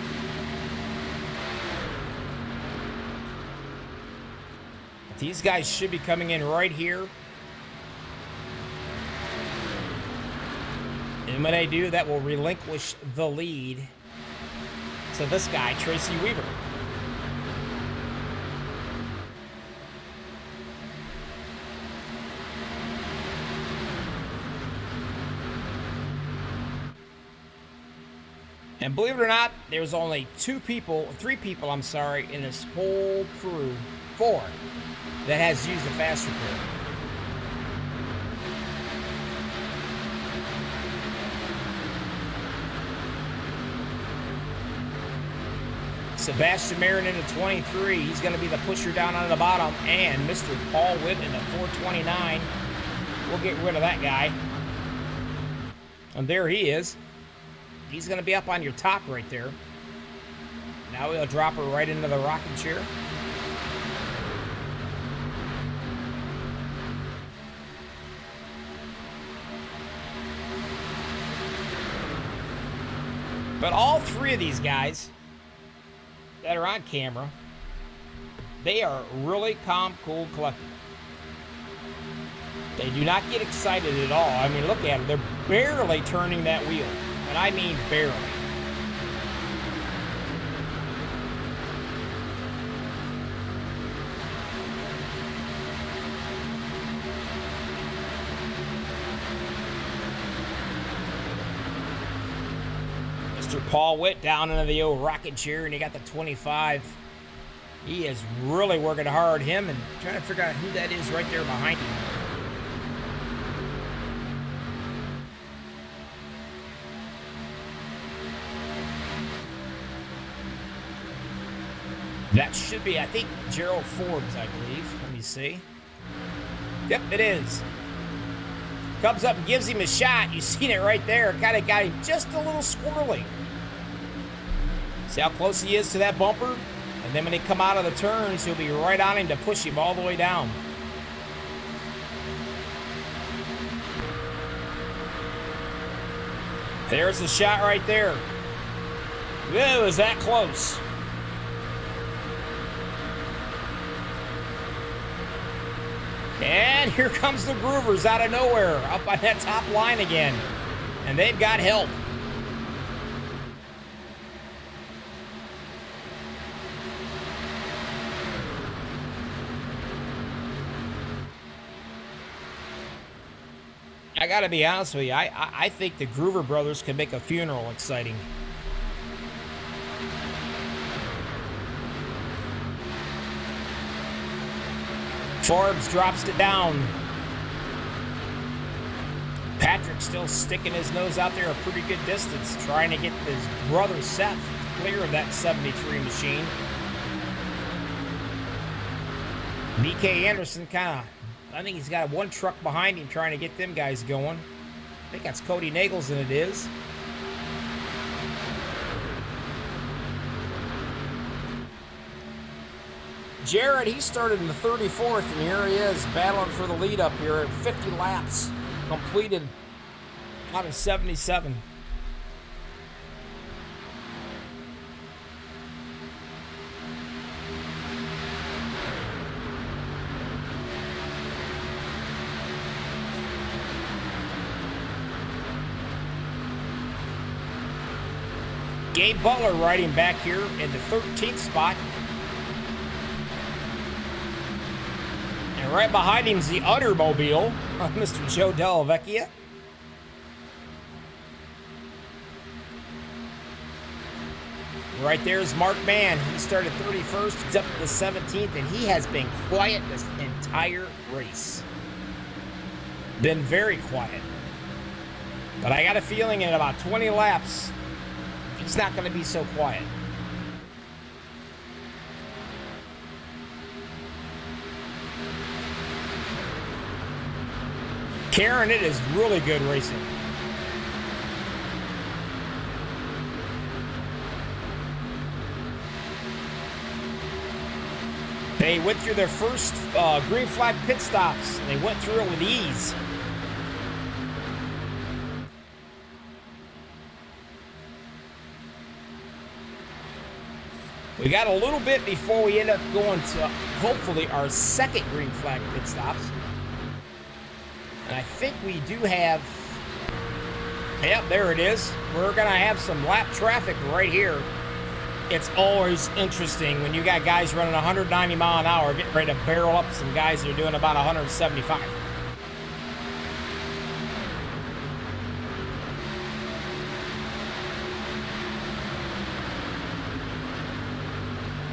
These guys should be coming in right here. And when they do, that will relinquish the lead to this guy, Tracy Weaver. And believe it or not, there's only three people, I'm sorry, in this whole crew, 4, that has used the fast repair. Sebastian Marin into 23. He's going to be the pusher down on the bottom. And Mr. Paul Witt into 429. We'll get rid of that guy. And there he is. He's going to be up on your top right there. Now we'll drop her right into the rocking chair. But all 3 of these guys that are on camera, they are really calm, cool, collected. They do not get excited at all. I mean, look at them. They're barely turning that wheel. And I mean barely. Paul Witt down into the old rocket chair, and he got the 25. He is really working hard, him, and trying to figure out who that is right there behind him. That should be, I think, Gerald Forbes, I believe. Let me see. Yep, it is. Comes up and gives him a shot. You seen it right there. Kind of got him just a little squirrely. See how close he is to that bumper? And then when they come out of the turns, he'll be right on him to push him all the way down. There's the shot right there. It was that close. And here comes the Groovers out of nowhere, up on that top line again. And they've got help. I gotta be honest with you, I think the Groover brothers can make a funeral exciting. Forbes drops it down. Patrick still sticking his nose out there a pretty good distance, trying to get his brother Seth clear of that 73 machine. BK Anderson I think he's got one truck behind him trying to get them guys going. I think that's Cody Nagels, and it is. Jared, he started in the 34th, and here he is battling for the lead up here at 50 laps completed out of 77. Gabe Butler riding back here in the 13th spot. And right behind him is the Uttermobile, Mr. Joe Della Vecchia. Right there is Mark Mann. He started 31st, he's up to the 17th, and he has been quiet this entire race. Been very quiet. But I got a feeling in about 20 laps, it's not going to be so quiet. Karen, it is really good racing. They went through their first green flag pit stops, and they went through it with ease. We got a little bit before we end up going to, hopefully, our second green flag pit stops. And I think we do have, yep, there it is. We're going to have some lap traffic right here. It's always interesting when you got guys running 190 mile an hour getting ready to barrel up some guys that are doing about 175.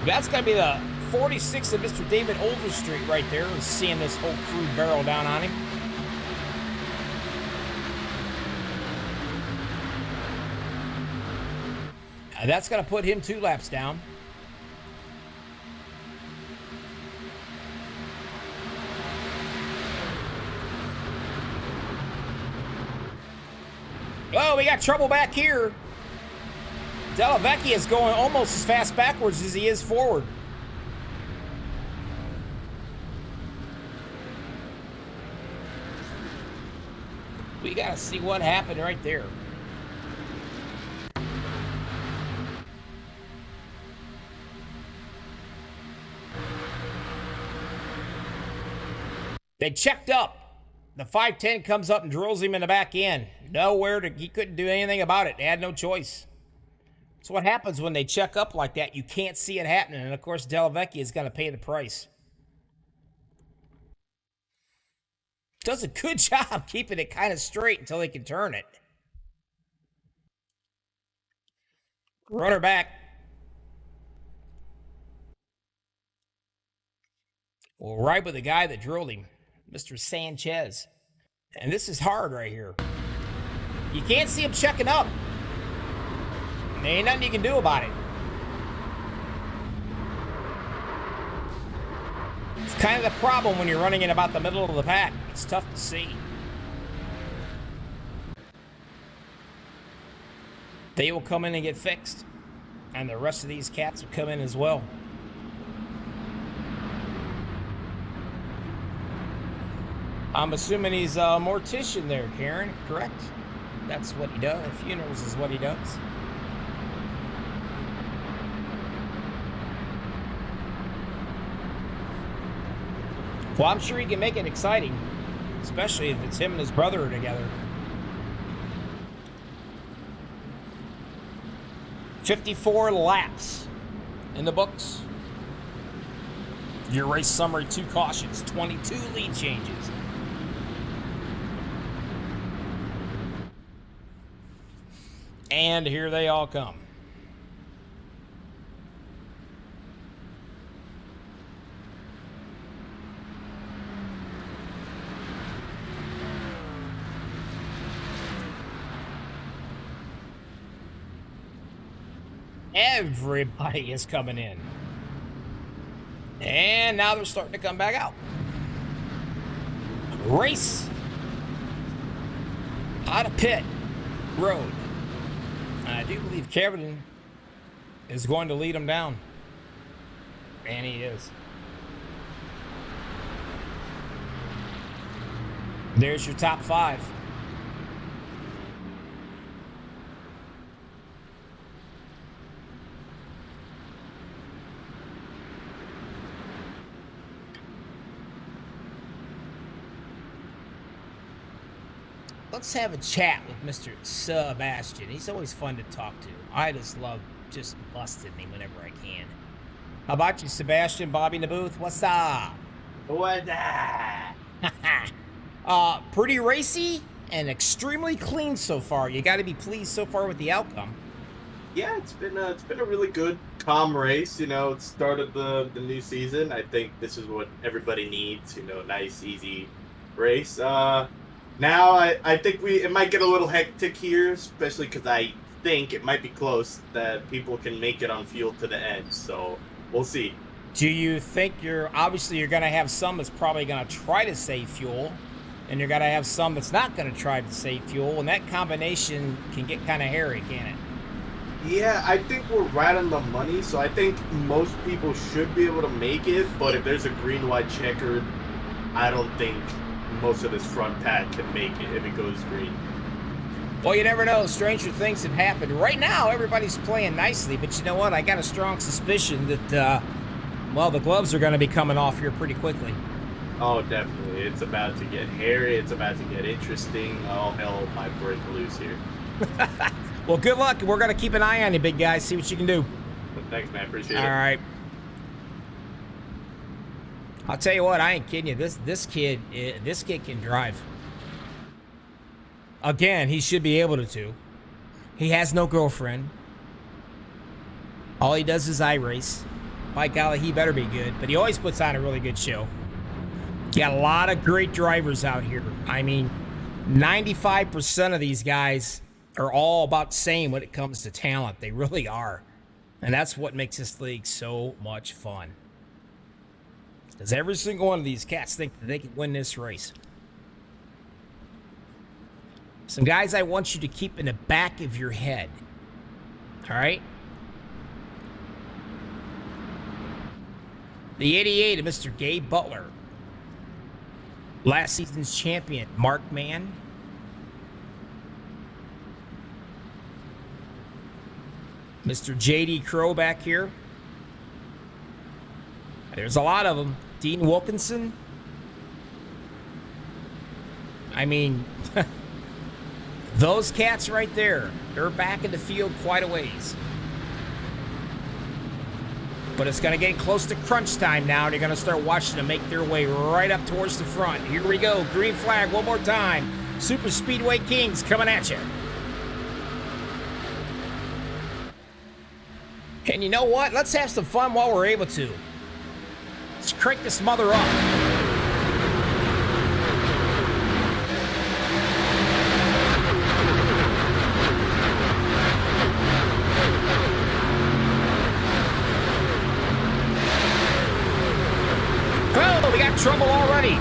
That's going to be the 46 of Mr. David Overstreet right there, seeing this whole crew barrel down on him. That's going to put him 2 laps down. Oh, we got trouble back here. Delavecchia is going almost as fast backwards as he is forward. We got to see what happened right there. They checked up. The 510 comes up and drills him in the back end. He couldn't do anything about it. They had no choice. So what happens when they check up like that? You can't see it happening. And of course, Delavecchia is going to pay the price. Does a good job keeping it kind of straight until they can turn it. Runner back. We'll ride with the guy that drilled him, Mr. Sanchez. And this is hard right here. You can't see him checking up. There ain't nothing you can do about it. It's kind of the problem when you're running in about the middle of the pack. It's tough to see. They will come in and get fixed. And the rest of these cats will come in as well. I'm assuming he's a mortician there, Karen, correct? That's what he does. Funerals is what he does. Well, I'm sure he can make it exciting, especially if it's him and his brother are together. 54 laps in the books. Your race summary, 2 cautions, 22 lead changes. And here they all come. Everybody is coming in. And now they're starting to come back out. Race out of pit road. I do believe Kevin is going to lead them down. And he is. There's your top 5. Let's have a chat with Mr. Sebastian. He's always fun to talk to. I just love just busting him whenever I can. How about you, Sebastian? Bobby in the booth? What's up? What's up? Pretty racy and extremely clean so far. You got to be pleased so far with the outcome. Yeah, it's been a really good, calm race. You know, it started the new season. I think this is what everybody needs. You know, nice, easy race. Now I think it might get a little hectic here, especially because I think it might be close that people can make it on fuel to the end. So we'll see. Do you think you're going to have some that's probably going to try to save fuel, and you're going to have some that's not going to try to save fuel, and that combination can get kind of hairy, can't it? Yeah, I think we're right on the money. So I think most people should be able to make it. But if there's a green, white, checkered, I don't think most of this front pack can make it if it goes green. Well, you never know. Stranger things have happened. Right now, everybody's playing nicely, but you know what? I got a strong suspicion that, well, the gloves are going to be coming off here pretty quickly. Oh, definitely. It's about to get hairy. It's about to get interesting. Oh, hell might break loose here. Well, good luck. We're going to keep an eye on you, big guy. See what you can do. But thanks, man. Appreciate it. All right. I'll tell you what. I ain't kidding you. This kid can drive. Again, he should be able to. He has no girlfriend. All he does is iRace. By golly, he better be good. But he always puts on a really good show. Got a lot of great drivers out here. I mean, 95% of these guys are all about the same when it comes to talent. They really are. And that's what makes this league so much fun. Because every single one of these cats think that they can win this race. Some guys I want you to keep in the back of your head. All right? The 88 of Mr. Gabe Butler. Last season's champion, Mark Mann. Mr. J.D. Crow back here. There's a lot of them. Dean Wilkinson. I mean, those cats right there, they're back in the field quite a ways. But it's going to get close to crunch time now, and you're going to start watching them make their way right up towards the front. Here we go. Green flag one more time. Super Speedway Kings coming at you. And you know what? Let's have some fun while we're able to. Let's crank this mother up. Oh, we got trouble already.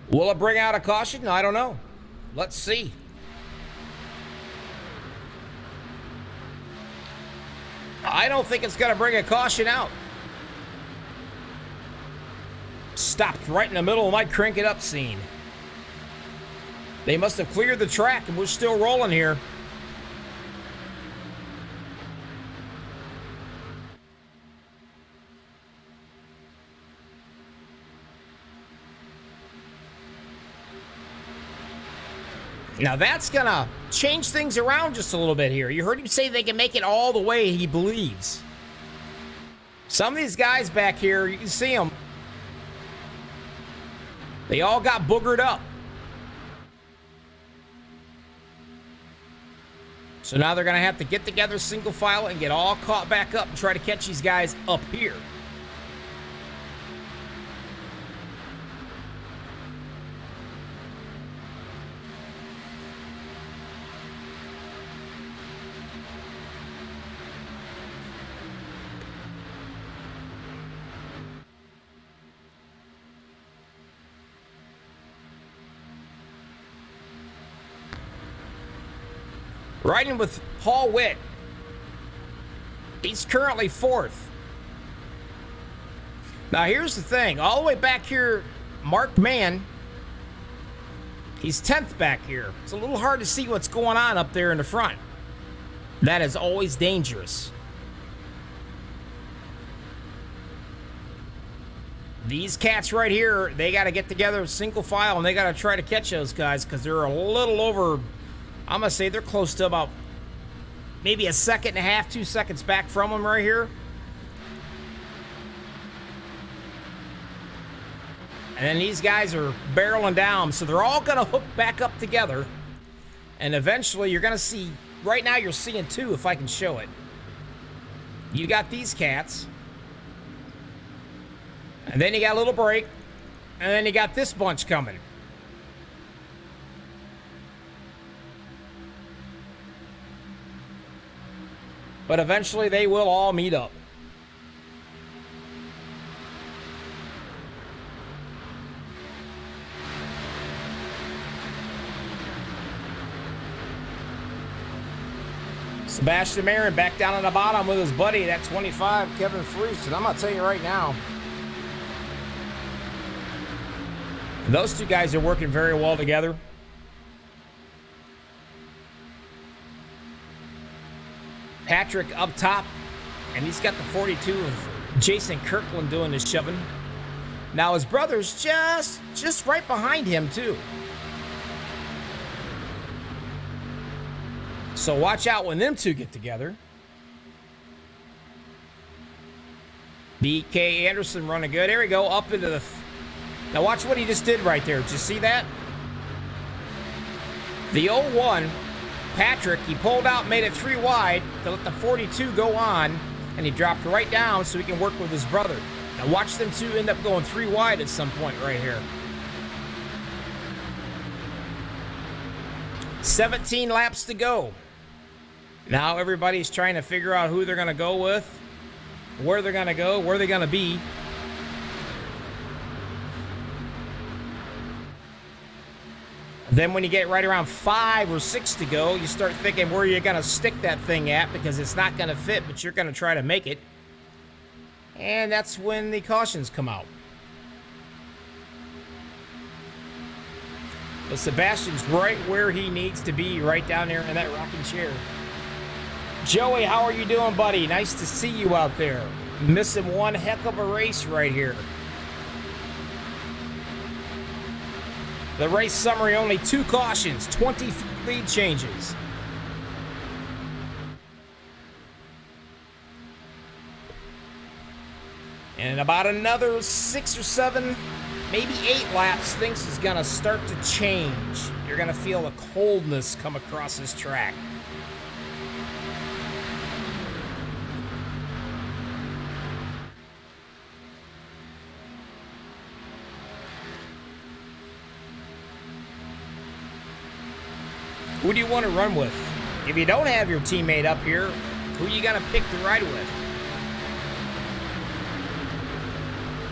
Will it bring out a caution? I don't know. Let's see. I don't think it's going to bring a caution out. Stopped right in the middle of my crank it up scene. They must have cleared the track and we're still rolling here. Now that's going to change things around just a little bit here. You heard him say they can make it all the way he believes. Some of these guys back here, you can see them. They all got boogered up. So now they're going to have to get together single file and get all caught back up and try to catch these guys up here. Riding with Paul Witt. He's currently 4th. Now here's the thing. All the way back here, Mark Mann. He's 10th back here. It's a little hard to see what's going on up there in the front. That is always dangerous. These cats right here, they got to get together single file and they got to try to catch those guys because they're a little over... I'm going to say they're close to about maybe a second and a half, 2 seconds back from them right here. And then these guys are barreling down, so they're all going to hook back up together. And eventually you're going to see, right now you're seeing 2 if I can show it. You got these cats. And then you got a little break. And then you got this bunch coming. But eventually they will all meet up. Sebastian Marin back down on the bottom with his buddy, that 25, Kevin Freese. And I'm going to tell you right now, those two guys are working very well together. Patrick up top, and he's got the 42 of Jason Kirkland doing his shoving. Now his brother's just right behind him too. So watch out when them two get together. DK Anderson running good. There we go, up into the... Now watch what he just did right there. Did you see that? The 0-1, Patrick, he pulled out, made it 3 wide to let the 42 go on, and he dropped right down so he can work with his brother. Now watch them two end up going 3 wide at some point right here. 17 laps to go. Now everybody's trying to figure out who they're going to go with, where they're going to go, where they're going to be. Then when you get right around 5 or 6 to go, you start thinking where you're going to stick that thing at, because it's not going to fit, but you're going to try to make it. And that's when the cautions come out. But Sebastian's right where he needs to be, right down there in that rocking chair. Joey, how are you doing, buddy? Nice to see you out there. Missing one heck of a race right here. The race summary, only 2 cautions, 20 lead changes. And in about another 6 or 7, maybe 8 laps, things is gonna start to change. You're gonna feel a coldness come across this track. Who do you want to run with? If you don't have your teammate up here, who are you gonna pick to ride with?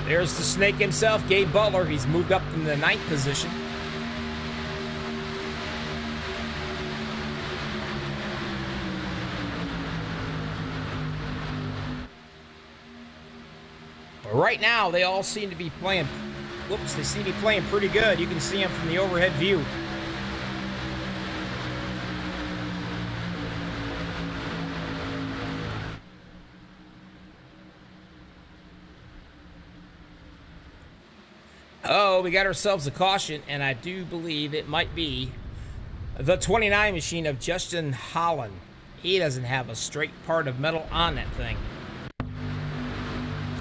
There's the snake himself, Gabe Butler. He's moved up in the 9th position. But right now, they all seem to be playing. Whoops, they seem to be playing pretty good. You can see them from the overhead view. Oh, we got ourselves a caution, and I do believe it might be the 29 machine of Justin Holland. He doesn't have a straight part of metal on that thing.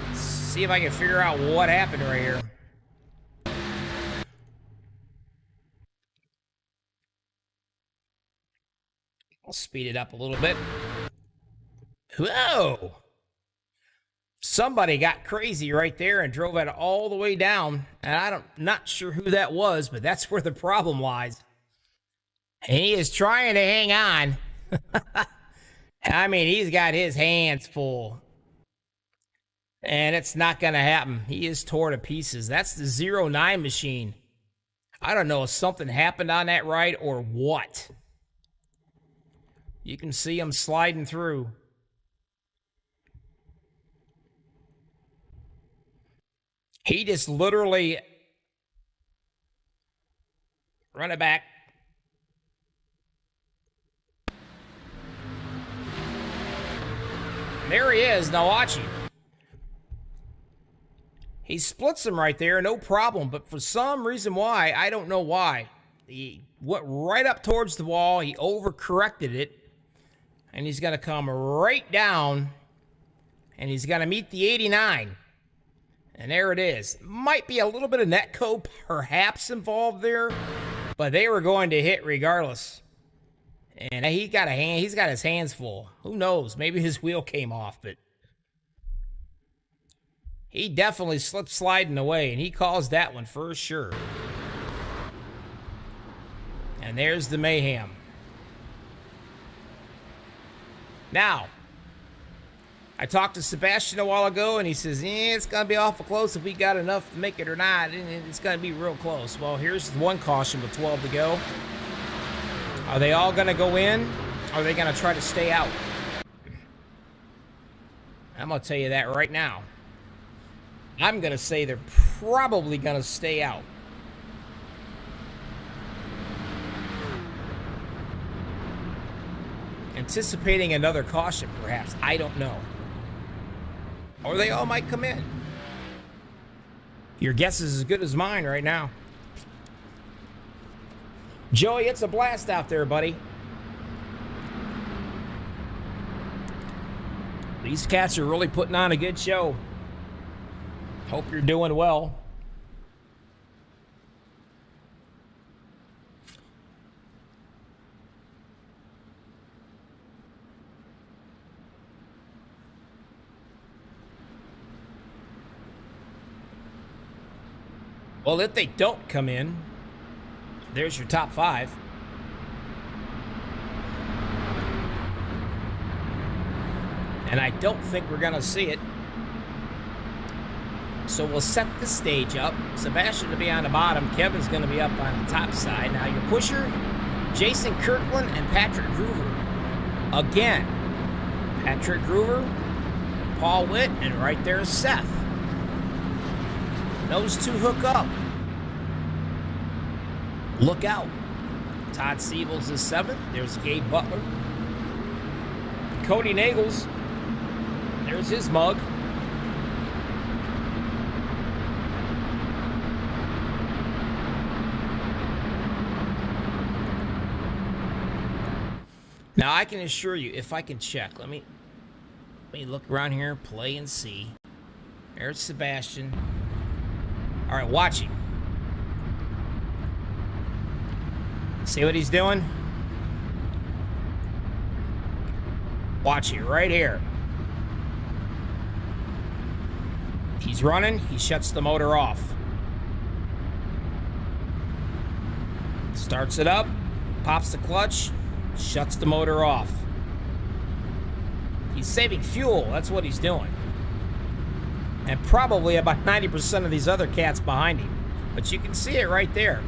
Let's see if I can figure out what happened right here. I'll speed it up a little bit. Whoa! Somebody got crazy right there and drove it all the way down. And I'm not sure who that was, but that's where the problem lies. And he is trying to hang on. I mean, he's got his hands full. And it's not going to happen. He is torn to pieces. That's the 09 machine. I don't know if something happened on that ride or what. You can see him sliding through. He just literally run it back. There he is. Now watch him. He splits him right there, no problem. But for some reason why, I don't know why. He went right up towards the wall. He overcorrected it. And he's going to come right down. And he's going to meet the 89. And there it is. Might be a little bit of netco perhaps involved there, but they were going to hit regardless. And he's got his hands full. Who knows? Maybe his wheel came off, but He definitely slipped sliding away, and he calls that one for sure. And there's the mayhem. Now, I talked to Sebastian a while ago, and he says, it's going to be awful close if we got enough to make it or not. It's going to be real close. Well, here's one caution with 12 to go. Are they all going to go in, or are they going to try to stay out? I'm going to tell you that right now. I'm going to say they're probably going to stay out. Anticipating another caution, perhaps. I don't know. Or they all might come in. Your guess is as good as mine right now. Joey, it's a blast out there, buddy. These cats are really putting on a good show. Hope you're doing well. Well, if they don't come in, there's your top 5. And I don't think we're going to see it. So we'll set the stage up. Sebastian will be on the bottom. Kevin's going to be up on the top side. Now your pusher, Jason Kirkland and Patrick Groover. Again, Patrick Groover, Paul Witt, and right there's Seth. Those two hook up. Look out. Todd Siebels is 7th. There's Gabe Butler. Cody Nagels. There's his mug. Now I can assure you, if I can check, let me look around here, play and see. There's Sebastian. All right, watch him. See what he's doing? Watch it right here. He's running. He shuts the motor off. Starts it up. Pops the clutch. Shuts the motor off. He's saving fuel. That's what he's doing. And probably about 90% of these other cats behind him. But you can see it right there.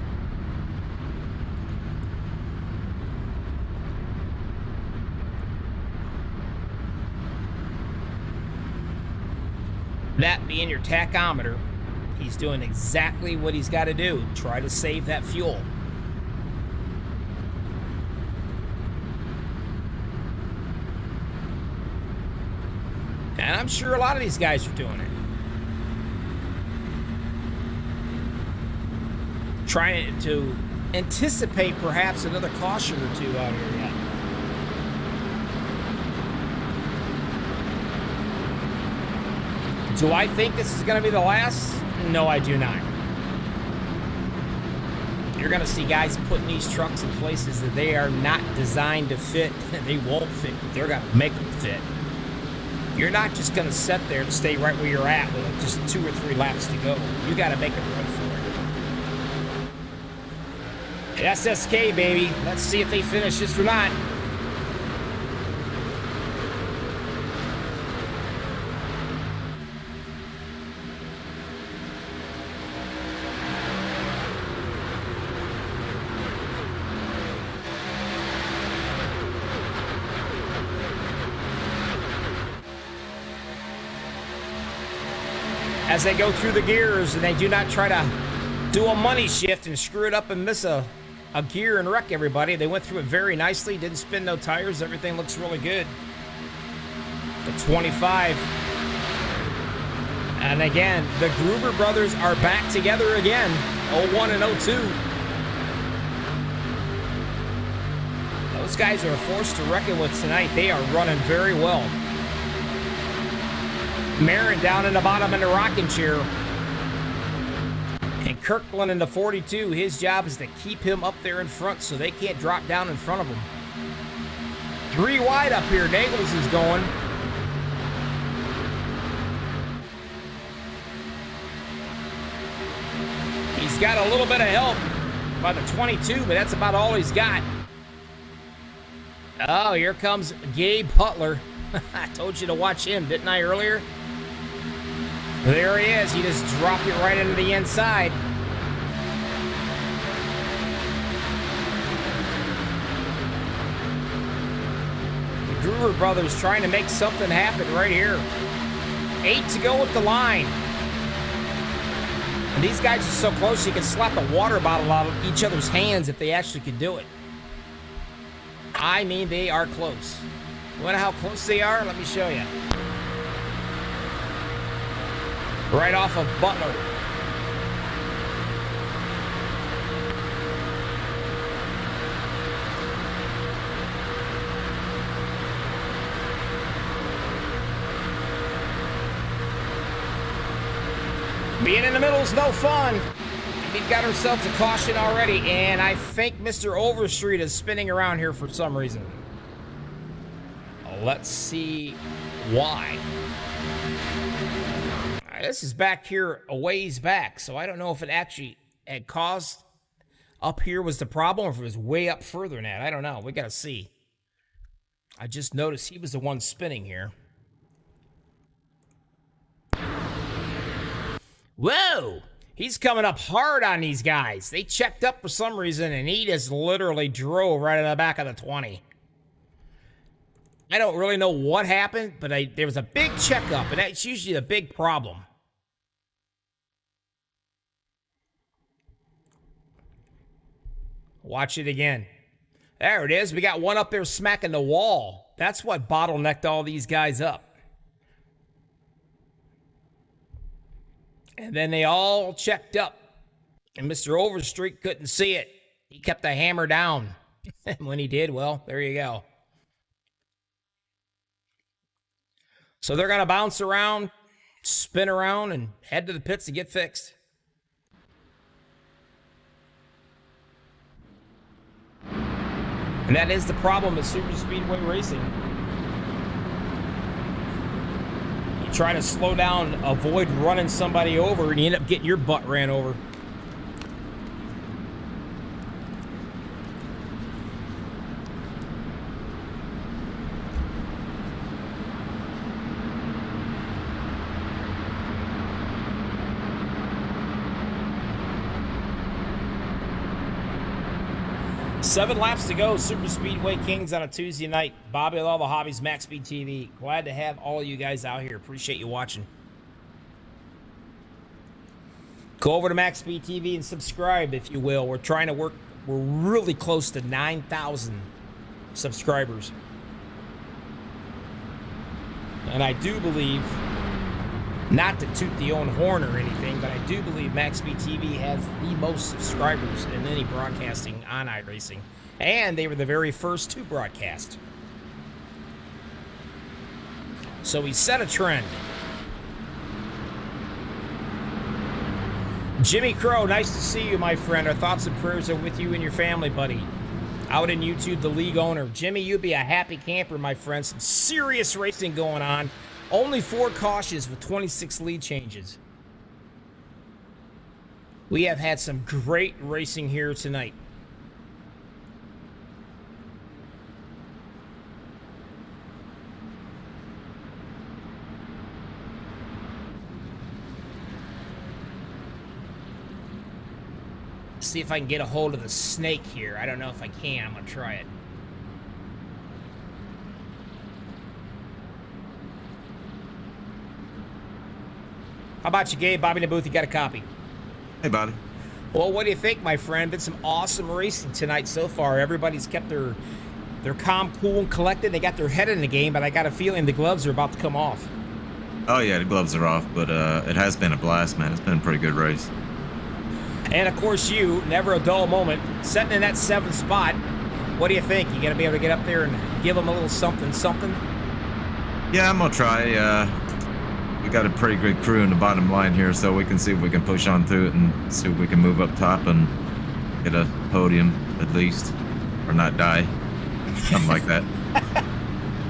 That being your tachometer, he's doing exactly what he's got to do. Try to save that fuel. And I'm sure a lot of these guys are doing it. Trying to anticipate perhaps another caution or two out here yet. Do I think this is going to be the last? No, I do not. You're going to see guys putting these trucks in places that they are not designed to fit. They won't fit, but they're going to make them fit. You're not just going to sit there and stay right where you're at with just 2 or 3 laps to go. You got to make it run for it. SSK, baby. Let's see if they finish this or not. As they go through the gears, and they do not try to do a money shift and screw it up and miss a gear and wreck everybody. They went through it very nicely, didn't spin no tires. Everything looks really good. The 25. And again, the Gruber brothers are back together again. 01 and 02. Those guys are a force to reckon with tonight. They are running very well. Marin down in the bottom in the rocking chair. And Kirkland in the 42, his job is to keep him up there in front so they can't drop down in front of him. 3 wide up here. Nagels is going. He's got a little bit of help by the 22, but that's about all he's got. Oh, here comes Gabe Butler. I told you to watch him, didn't I, earlier? There he is. He just dropped it right into the inside. The Groover brothers trying to make something happen right here. 8 to go with the line. And these guys are so close you can slap a water bottle out of each other's hands if they actually could do it. I mean, they are close. You want to know how close they are? Let me show you. Right off of Butler. Being in the middle is no fun. We've got ourselves a caution already, and I think Mr. Overstreet is spinning around here for some reason. Let's see why. This is back here a ways back, so I don't know if it actually had caused up here was the problem, or if it was way up further than that. I don't know. We got to see. I just noticed he was the one spinning here. Whoa! He's coming up hard on these guys. They checked up for some reason, and he just literally drove right in the back of the 20. I don't really know what happened, but there was a big checkup, and that's usually a big problem. Watch it again. There it is. We got one up there smacking the wall. That's what bottlenecked all these guys up. And then they all checked up. And Mr. Overstreet couldn't see it. He kept the hammer down. And when he did, well, there you go. So they're going to bounce around, spin around, and head to the pits to get fixed. And that is the problem with super speedway racing. You try to slow down, avoid running somebody over, and you end up getting your butt ran over. Seven laps to go. Super Speedway Kings on a Tuesday night. Bobby with all the hobbies, MaxspeedTV. Glad to have all of you guys out here. Appreciate you watching. Go over to MaxspeedTV and subscribe, if you will. We're trying to work. We're really close to 9,000 subscribers. And I do believe, not to toot the own horn or anything, but I do believe MaxspeedTV has the most subscribers in any broadcasting on iRacing. And they were the very first to broadcast. So we set a trend. Jimmy Crow, nice to see you, my friend. Our thoughts and prayers are with you and your family, buddy. Out in YouTube, the league owner. Jimmy, you'd be a happy camper, my friend. Some serious racing going on. Only 4 cautions with 26 lead changes. We have had some great racing here tonight. See if I can get a hold of the snake here. I don't know if I can. I'm going to try it. How about you, Gabe? Bobby in the booth, you got a copy. Hey, Bobby. Well, what do you think, my friend? Been some awesome racing tonight so far. Everybody's kept their calm, cool, and collected. They got their head in the game, but I got a feeling the gloves are about to come off. Oh, yeah, the gloves are off, but it has been a blast, man. It's been a pretty good race. And, of course, you, never a dull moment, sitting in that 7th spot. What do you think? You going to be able to get up there and give them a little something, something? Yeah, I'm going to try. We got a pretty good crew in the bottom line here, so we can see if we can push on through it and see if we can move up top and get a podium at least, or not die, something like that.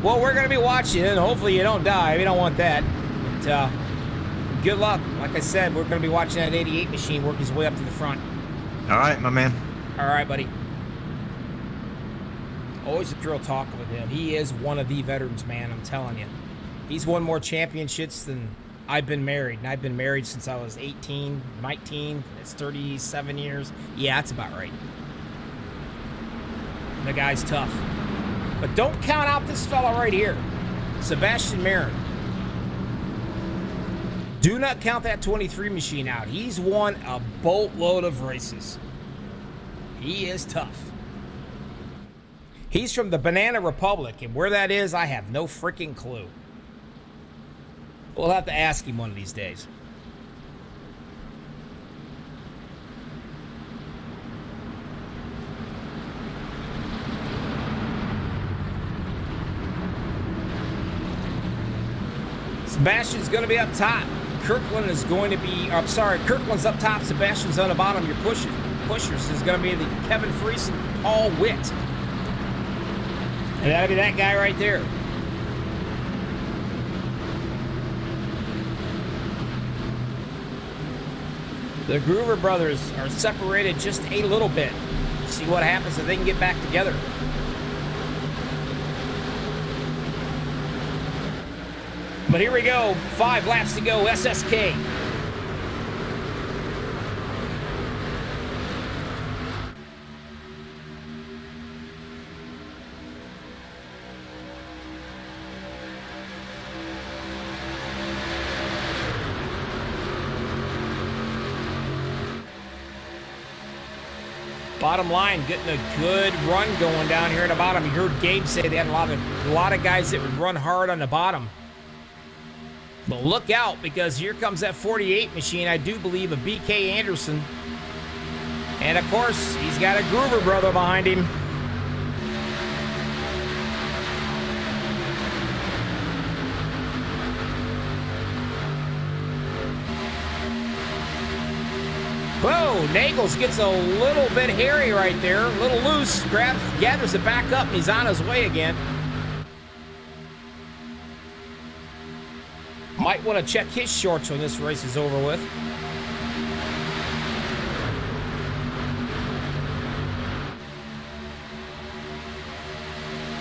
Well, we're going to be watching, and hopefully you don't die. We don't want that. But, good luck. Like I said, we're going to be watching that 88 machine work his way up to the front. All right, my man. All right, buddy. Always a thrill talking with him. He is one of the veterans, man, I'm telling you. He's won more championships than I've been married. And I've been married since I was 18, 19. It's 37 years. Yeah, that's about right. The guy's tough. But don't count out this fella right here, Sebastian Marin. Do not count that 23 machine out. He's won a boatload of races. He is tough. He's from the Banana Republic, and where that is, I have no freaking clue. We'll have to ask him one of these days. Sebastian's going to be up top. Kirkland is going to be, Kirkland's up top. Sebastian's on the bottom. Your pushers is going to be the Kevin Freese and Paul Witt. And that'll be that guy right there. The Groover brothers are separated just a little bit. See what happens if they can get back together. But here we go. 5 laps to go. SSK. Bottom line, getting a good run going down here at the bottom. You heard Gabe say they had a lot of guys that would run hard on the bottom. But look out, because here comes that 48 machine, I do believe, of BK Anderson. And of course, he's got a Groover brother behind him. Whoa, Nagels gets a little bit hairy right there, a little loose, gathers it back up, and he's on his way again. Might want to check his shorts when this race is over with.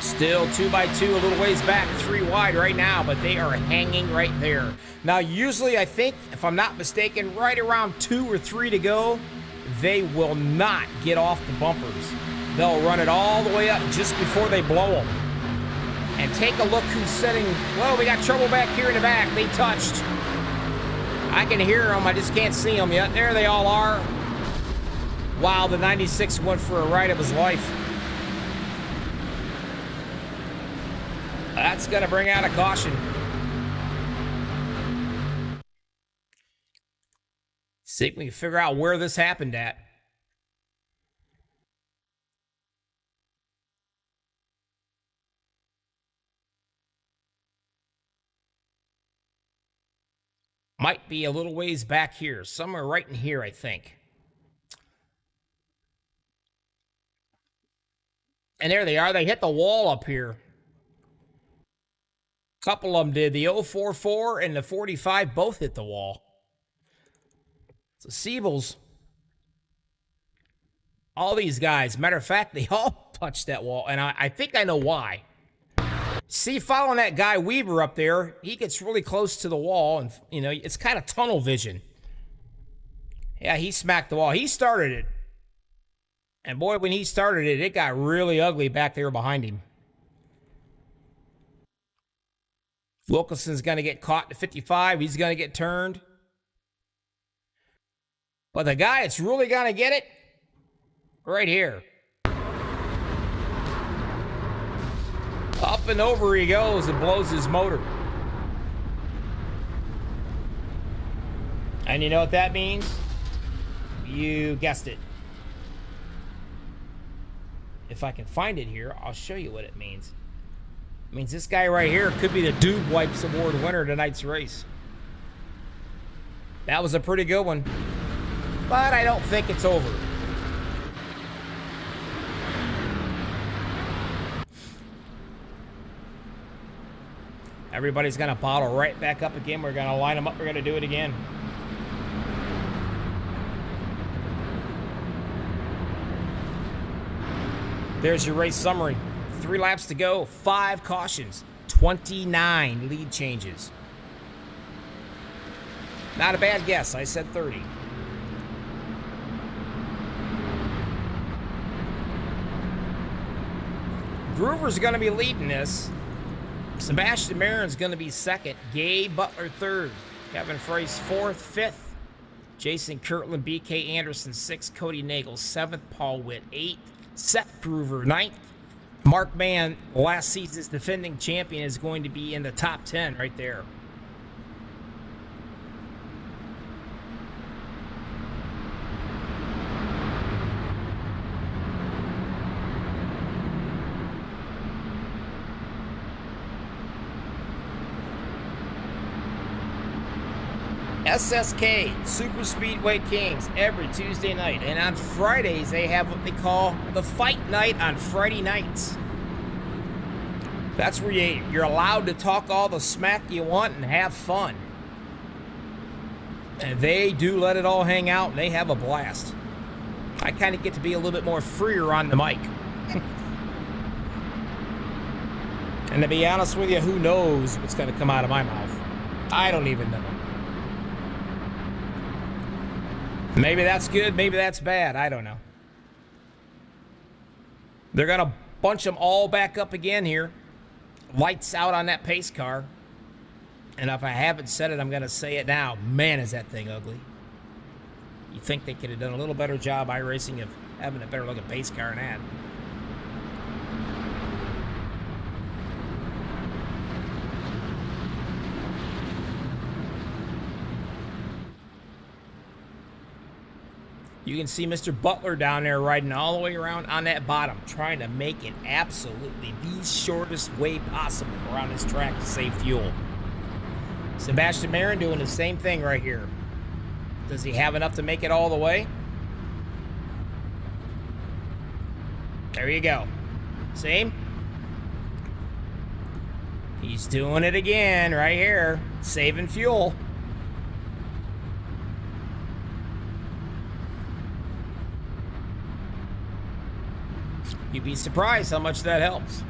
Still 2x2, a little ways back, 3 wide right now, but they are hanging right there. Now, usually, I think, if I'm not mistaken, right around 2 or 3 to go, they will not get off the bumpers. They'll run it all the way up just before they blow them. And take a look who's sitting. Whoa, we got trouble back here in the back. They touched. I can hear them. I just can't see them yet. There they all are. Wow, the 96 went for a ride of his life. That's going to bring out a caution. See if we can figure out where this happened at. Might be a little ways back here. Somewhere right in here, I think. And there they are. They hit the wall up here. A couple of them did. The 044 and the 45 both hit the wall. So Siebels, all these guys, matter of fact, they all touched that wall. And I think I know why. See, following that guy Weaver up there, he gets really close to the wall, and, you know, it's kind of tunnel vision. Yeah, he smacked the wall. He started it. And boy, when he started it, it got really ugly back there behind him. Wilkinson's going to get caught to 55. He's going to get turned. But the guy that's really going to get it, right here. Up and over he goes and blows his motor. And you know what that means? You guessed it. If I can find it here, I'll show you what it means. It means this guy right here could be the Doob Wipes Award winner of tonight's race. That was a pretty good one. But I don't think it's over. Everybody's going to bottle right back up again. We're going to line them up. We're going to do it again. There's your race summary. 3 laps to go, 5 cautions, 29 lead changes. Not a bad guess. I said 30. Groover's going to be leading this. Sebastian Marin's going to be second. Gabe Butler third. Kevin Frace fourth. Fifth, Jason Kirtland, BK Anderson sixth. Cody Nagel seventh. Paul Witt eighth. Seth Groover ninth. Mark Mann, last season's defending champion, is going to be in the top 10 right there. SSK, Super Speedway Kings, every Tuesday night. And on Fridays, they have what they call the Fight Night on Friday nights. That's where you're allowed to talk all the smack you want and have fun. And they do let it all hang out, and they have a blast. I kind of get to be a little bit more freer on the mic. And to be honest with you, who knows what's going to come out of my mouth? I don't even know. Maybe that's good, maybe that's bad, I don't know. They're going to bunch them all back up again here. Lights out on that pace car. And if I haven't said it, I'm going to say it now. Man, is that thing ugly. You think they could have done a little better job iRacing of having a better looking pace car than that. You can see Mr. Butler down there riding all the way around on that bottom, trying to make it absolutely the shortest way possible around this track to save fuel. Sebastian Marin doing the same thing right here. Does he have enough to make it all the way? There you go. See? He's doing it again right here, saving fuel. You'd be surprised how much that helps.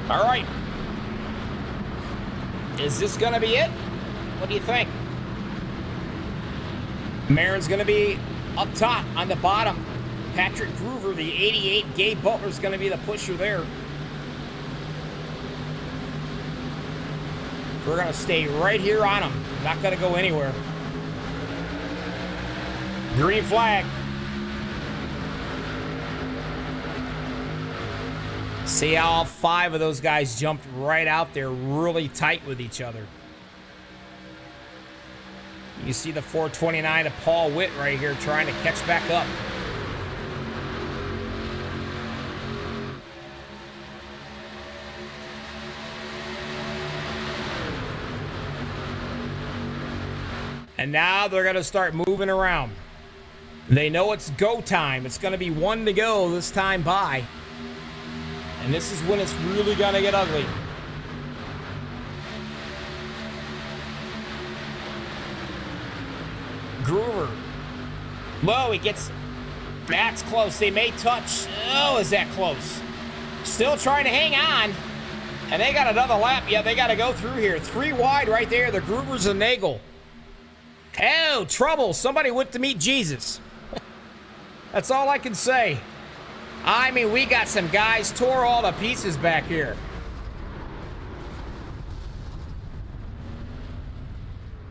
All right. Is this going to be it? What do you think? Marin's going to be up top. On the bottom, Patrick Groover, the 88. Gabe Butler's going to be the pusher there. We're going to stay right here on them. Not going to go anywhere. Green flag. See how all 5 of those guys jumped right out there really tight with each other. You see the 429 of Paul Witt right here trying to catch back up. And now they're going to start moving around. They know it's go time. It's going to be 1 to go this time by. And this is when it's really going to get ugly. Groover. Whoa, he gets... That's close. They may touch. Oh, is that close? Still trying to hang on. And they got another lap. Yeah, they got to go through here. 3 wide right there. The Groovers and Nagel. Oh, trouble. Somebody went to meet Jesus. That's all I can say. I mean, we got some guys tore all to pieces back here.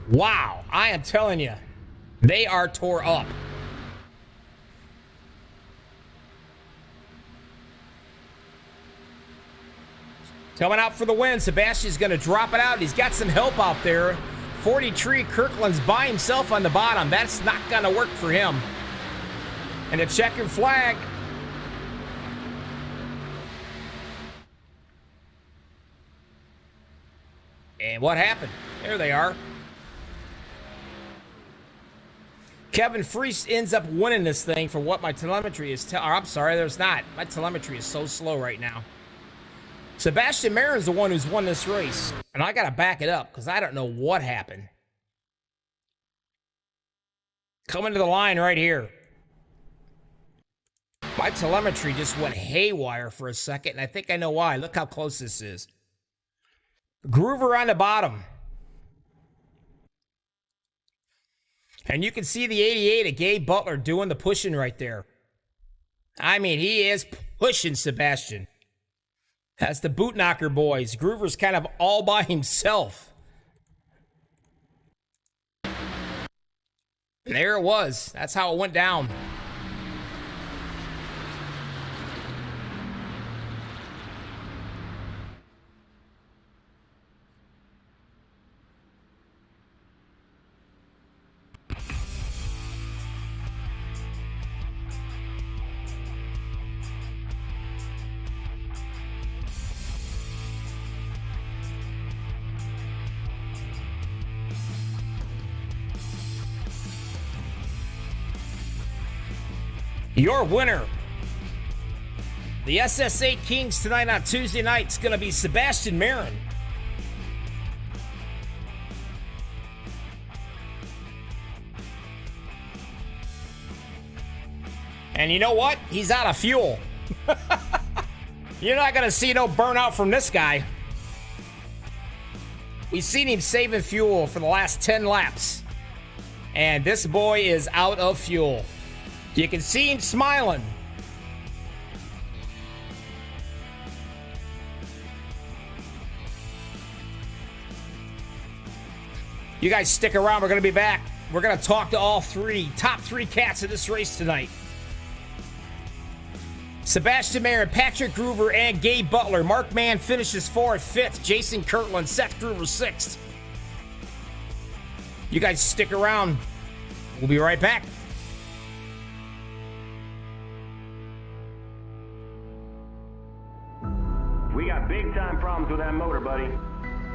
Wow, I am telling you, they are tore up. Coming out for the win, Sebastian's going to drop it out. He's got some help out there. 43 Kirkland's by himself on the bottom. That's not going to work for him. And a checkered flag. And what happened? There they are. Kevin Freese ends up winning this thing for what my telemetry is I'm sorry, there's not. My telemetry is so slow right now. Sebastian Marin's the one who's won this race. And I gotta back it up because I don't know what happened. Coming to the line right here. My telemetry just went haywire for a second, and I think I know why. Look how close this is. Groover on the bottom. And you can see the 88 of Gabe Butler doing the pushing right there. I mean, he is pushing Sebastian. That's the boot knocker boys. Groover's kind of all by himself. And there it was. That's how it went down. Your winner, the SS8 Kings tonight on Tuesday night, is going to be Sebastian Marin. And you know what? He's out of fuel. You're not going to see no burnout from this guy. We've seen him saving fuel for the last 10 laps. And this boy is out of fuel. You can see him smiling. You guys stick around. We're going to be back. We're going to talk to all top three cats of this race tonight. Sebastian Marin, Patrick Groover, and Gabe Butler. Mark Mann finishes 4th, 5th. Jason Kirtland, Seth Groover, 6th. You guys stick around. We'll be right back. We got big time problems with that motor, buddy.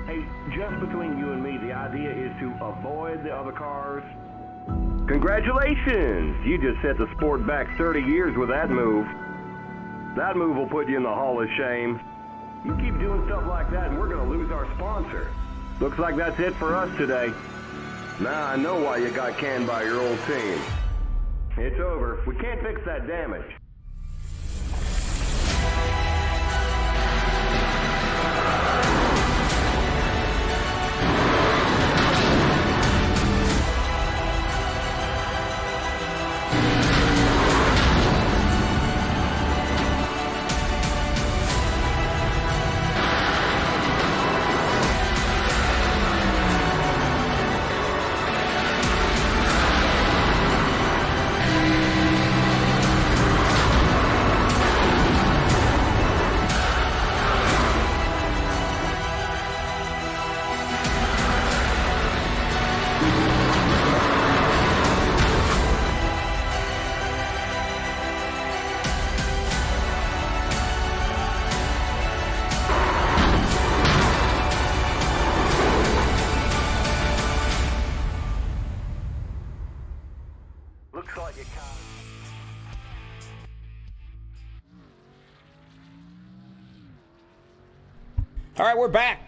Hey, just between you and me, the idea is to avoid the other cars. Congratulations! You just set the sport back 30 years with that move. That move will put you in the Hall of Shame. You keep doing stuff like that and we're gonna lose our sponsor. Looks like that's it for us today. Now I know why you got canned by your old team. It's over. We can't fix that damage. All right, we're back.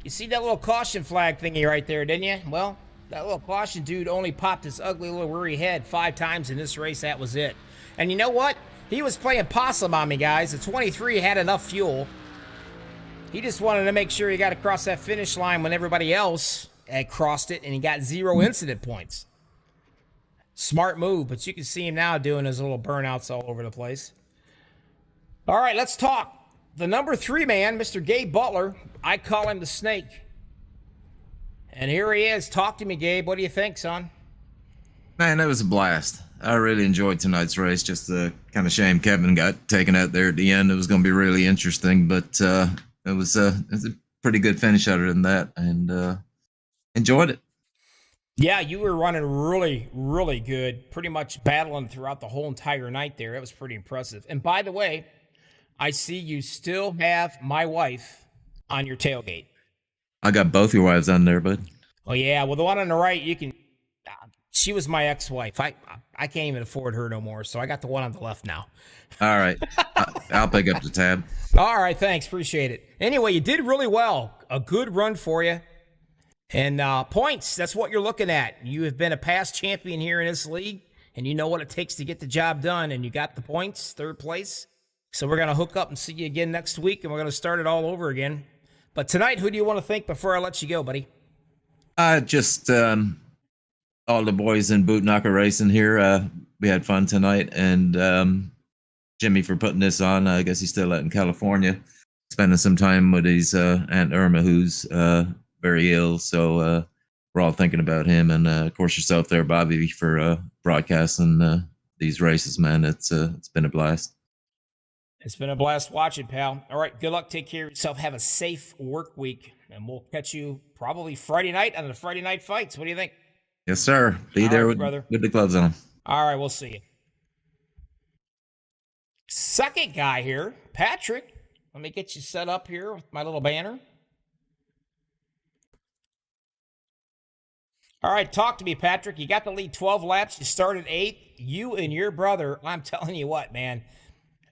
You see that little caution flag thingy right there, didn't you? Well, that little caution dude only popped his ugly little worry head 5 times in this race. That was it. And you know what? He was playing possum on me, guys. The 23 had enough fuel. He just wanted to make sure he got across that finish line when everybody else had crossed it, and he got 0 incident points. Smart move, but you can see him now doing his little burnouts all over the place. All right, let's talk. The number 3 man, Mr. Gabe Butler, I call him the Snake. And here he is. Talk to me, Gabe. What do you think, son? Man, that was a blast. I really enjoyed tonight's race. Just a kind of shame Kevin got taken out there at the end. It was going to be really interesting, but it was a pretty good finish other than that, and enjoyed it. Yeah, you were running really, really good. Pretty much battling throughout the whole entire night there. It was pretty impressive. And by the way, I see you still have my wife on your tailgate. I got both your wives on there, bud. Oh, yeah. Well, the one on the right, you can... She was my ex-wife. I can't even afford her no more, so I got the one on the left now. All right. I'll pick up the tab. All right, thanks, appreciate it. Anyway, you did really well. A good run for you. And points, that's what you're looking at. You have been a past champion here in this league, and you know what it takes to get the job done, and you got the points, third place. So we're going to hook up and see you again next week, and we're going to start it all over again. But tonight, who do you want to thank before I let you go, buddy? Just all the boys in Boot Knocker Racing here. We had fun tonight, and Jimmy for putting this on. I guess he's still out in California, spending some time with his Aunt Irma, who's very ill. So we're all thinking about him, and of course yourself there, Bobby, for broadcasting these races, man. It's been a blast. It's been a blast watching, pal. All right, good luck. Take care of yourself. Have a safe work week, and we'll catch you probably Friday night on the Friday night fights. What do you think? Yes, sir. Be All there right, brother. with the gloves on. All right, we'll see you. Second guy here, Patrick. Let me get you set up here with my little banner. All right, talk to me, Patrick. You got the lead 12 laps. You started 8th. You and your brother, I'm telling you what, man,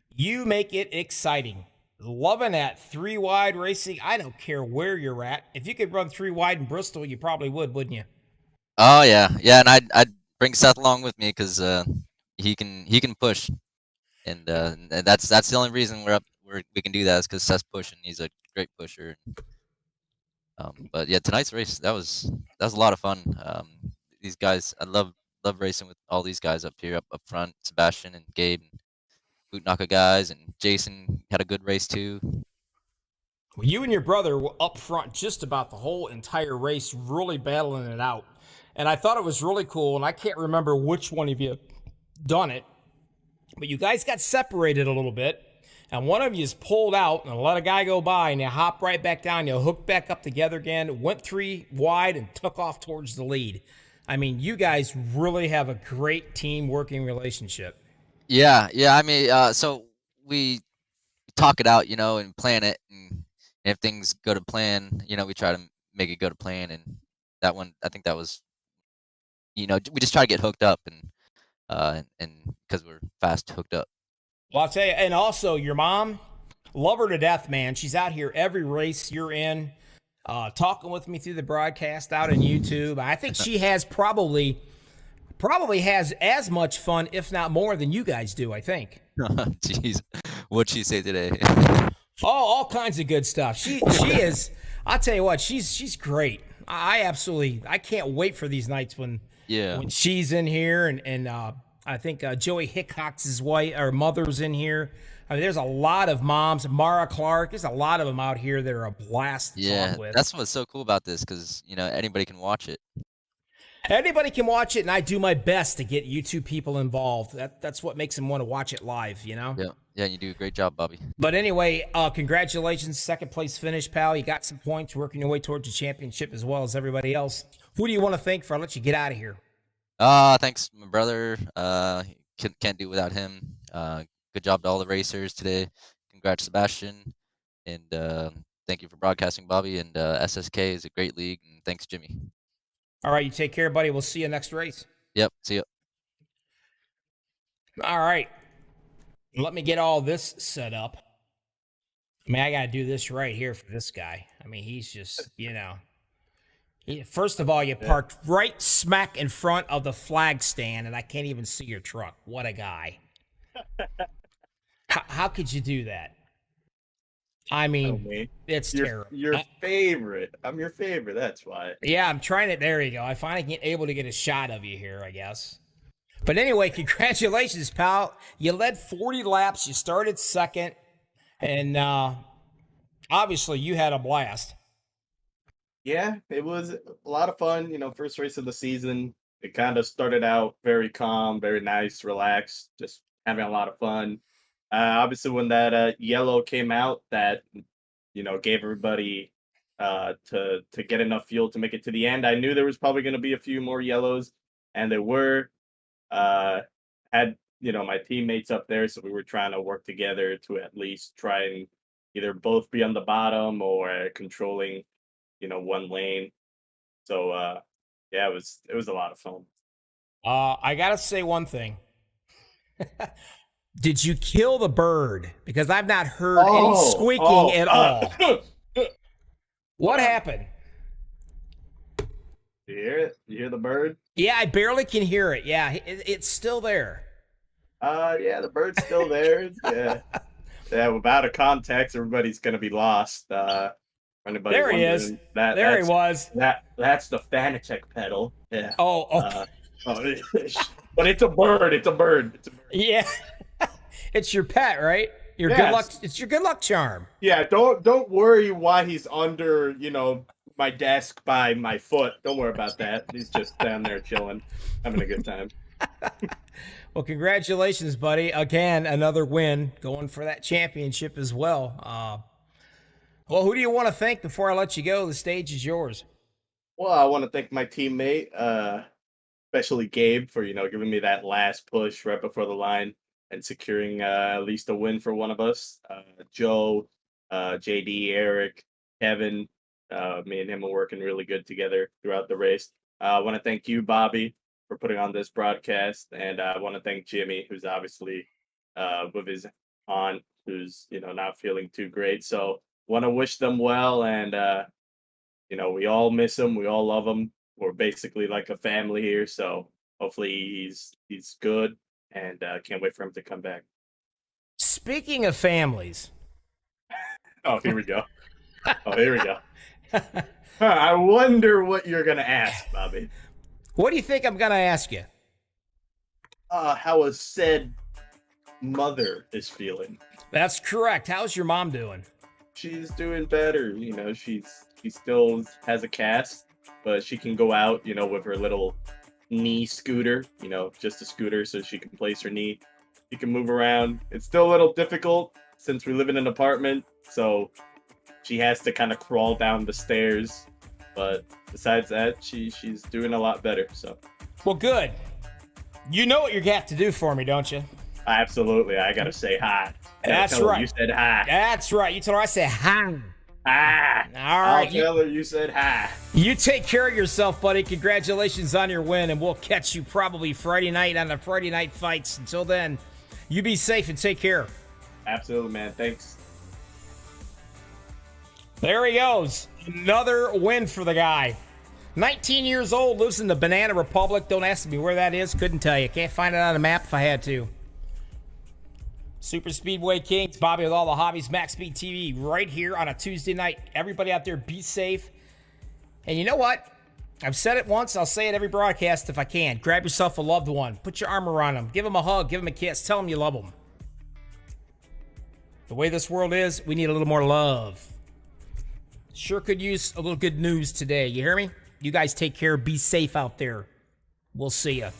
you make it exciting. Loving that 3 wide racing. I don't care where you're at. If you could run 3 wide in Bristol, you probably would, wouldn't you? Oh yeah, and I'd bring Seth along with me because he can push, and that's the only reason we can do that is because Seth's pushing. He's a great pusher. But yeah, tonight's race that was a lot of fun. These guys, I love racing with all these guys up here, up front. Sebastian and Gabe, and Boot Knocker guys, and Jason had a good race too. Well, you and your brother were up front just about the whole entire race, really battling it out. And I thought it was really cool, and I can't remember which one of you done it, but you guys got separated a little bit, and one of you is pulled out and let a guy go by, and you hop right back down, you hook back up together again, went 3 wide, and took off towards the lead. I mean, you guys really have a great team working relationship. Yeah. I mean, so we talk it out, and plan it, and if things go to plan, we try to make it go to plan. And that one, I think that was, we just try to get hooked up, and because we're fast hooked up. Well, I'll tell you, and also your mom, love her to death, man. She's out here every race you're in, talking with me through the broadcast out on YouTube. I think she has probably has as much fun, if not more, than you guys do, I think. Jeez, what'd she say today? Oh, all kinds of good stuff. She is, I'll tell you what, she's great. I can't wait for these nights when she's in here, and I think Joey Hickok's wife or mother's in here. I mean, there's a lot of moms. Mara Clark. There's a lot of them out here that are a blast to talk with. That's what's so cool about this, because anybody can watch it. Anybody can watch it, and I do my best to get YouTube people involved. That's what makes them want to watch it live, Yeah, you do a great job, Bobby. But anyway, congratulations, second place finish, pal. You got some points, working your way towards the championship as well as everybody else. Who do you want to thank for? I'll let you get out of here. Thanks, my brother. Can't do without him. Good job to all the racers today. Congrats, Sebastian, and thank you for broadcasting, Bobby. And SSK is a great league, and thanks, Jimmy. All right, you take care, buddy. We'll see you next race. Yep, see you. All right. Let me get all this set up. I mean, I got to do this right here for this guy. I mean, he's just, first of all, you parked right smack in front of the flag stand, and I can't even see your truck. What a guy. How could you do that? I mean, it's terrible. Your favorite. I'm your favorite. That's why. Yeah, I'm trying it. There you go. I finally get able to get a shot of you here, I guess. But anyway, congratulations, pal. You led 40 laps. You started second. And obviously, you had a blast. Yeah, it was a lot of fun. First race of the season. It kind of started out very calm, very nice, relaxed, just having a lot of fun. Obviously, when that yellow came out, that gave everybody to get enough fuel to make it to the end. I knew there was probably going to be a few more yellows, and there were. Had my teammates up there, so we were trying to work together to at least try and either both be on the bottom or controlling one lane. So yeah, it was a lot of fun. I gotta say one thing. Did you kill the bird? Because I've not heard any squeaking at all. What happened? You hear it? You hear the bird? Yeah, I barely can hear it. Yeah, it's still there. Yeah, the bird's still there. Yeah, without a context, everybody's gonna be lost. Anybody There he is. That, There he that's- was. That's the Fanatec pedal. Yeah. Oh, okay. But it's a bird. It's a bird. It's a bird. Yeah. It's your pet, right? Your Yes. good luck. It's your good luck charm. Yeah. Don't worry why he's under my desk by my foot. Don't worry about that. He's just down there chilling, having a good time. Well, congratulations, buddy. Again, another win, going for that championship as well. Well, who do you want to thank before I let you go? The stage is yours. Well, I want to thank my teammate, especially Gabe, for giving me that last push right before the line and securing at least a win for one of us. Joe, JD, Eric, Kevin, me and him are working really good together throughout the race. I want to thank you, Bobby, for putting on this broadcast, and I want to thank Jimmy, who's obviously with his aunt, who's not feeling too great. So want to wish them well, and we all miss him, we all love him. We're basically like a family here, so hopefully he's good, and can't wait for him to come back. Speaking of families, Oh, here we go. I wonder what you're gonna ask, Bobby. what do you think I'm gonna ask you? How a said mother is feeling. That's correct. How's your mom doing? She's doing better. She still has a cast, but she can go out, with her little knee scooter, just a scooter so she can place her knee. She can move around. It's still a little difficult since we live in an apartment, so she has to kind of crawl down the stairs. But besides that, she's doing a lot better. So Well, good. You know what you have to do for me, don't you? absolutely, I gotta say hi. That's Tell her right. You said hi. That's right. You told her I said hi. Hi. All right. I'll tell her you said hi. You take care of yourself, buddy. Congratulations on your win, and we'll catch you probably Friday night on the Friday night fights. Until then, you be safe and take care. Absolutely, man. Thanks. There he goes. Another win for the guy. 19 years old, lives in the Banana Republic. Don't ask me where that is. Couldn't tell you. Can't find it on a map if I had to. Super Speedway Kings, Bobby with all the hobbies, Max Speed TV, right here on a Tuesday night. Everybody out there, be safe. And you know what? I've said it once. I'll say it every broadcast if I can. Grab yourself a loved one. Put your arm around them. Give them a hug. Give them a kiss. Tell them you love them. The way this world is, we need a little more love. Sure could use a little good news today. You hear me? You guys take care. Be safe out there. We'll see ya.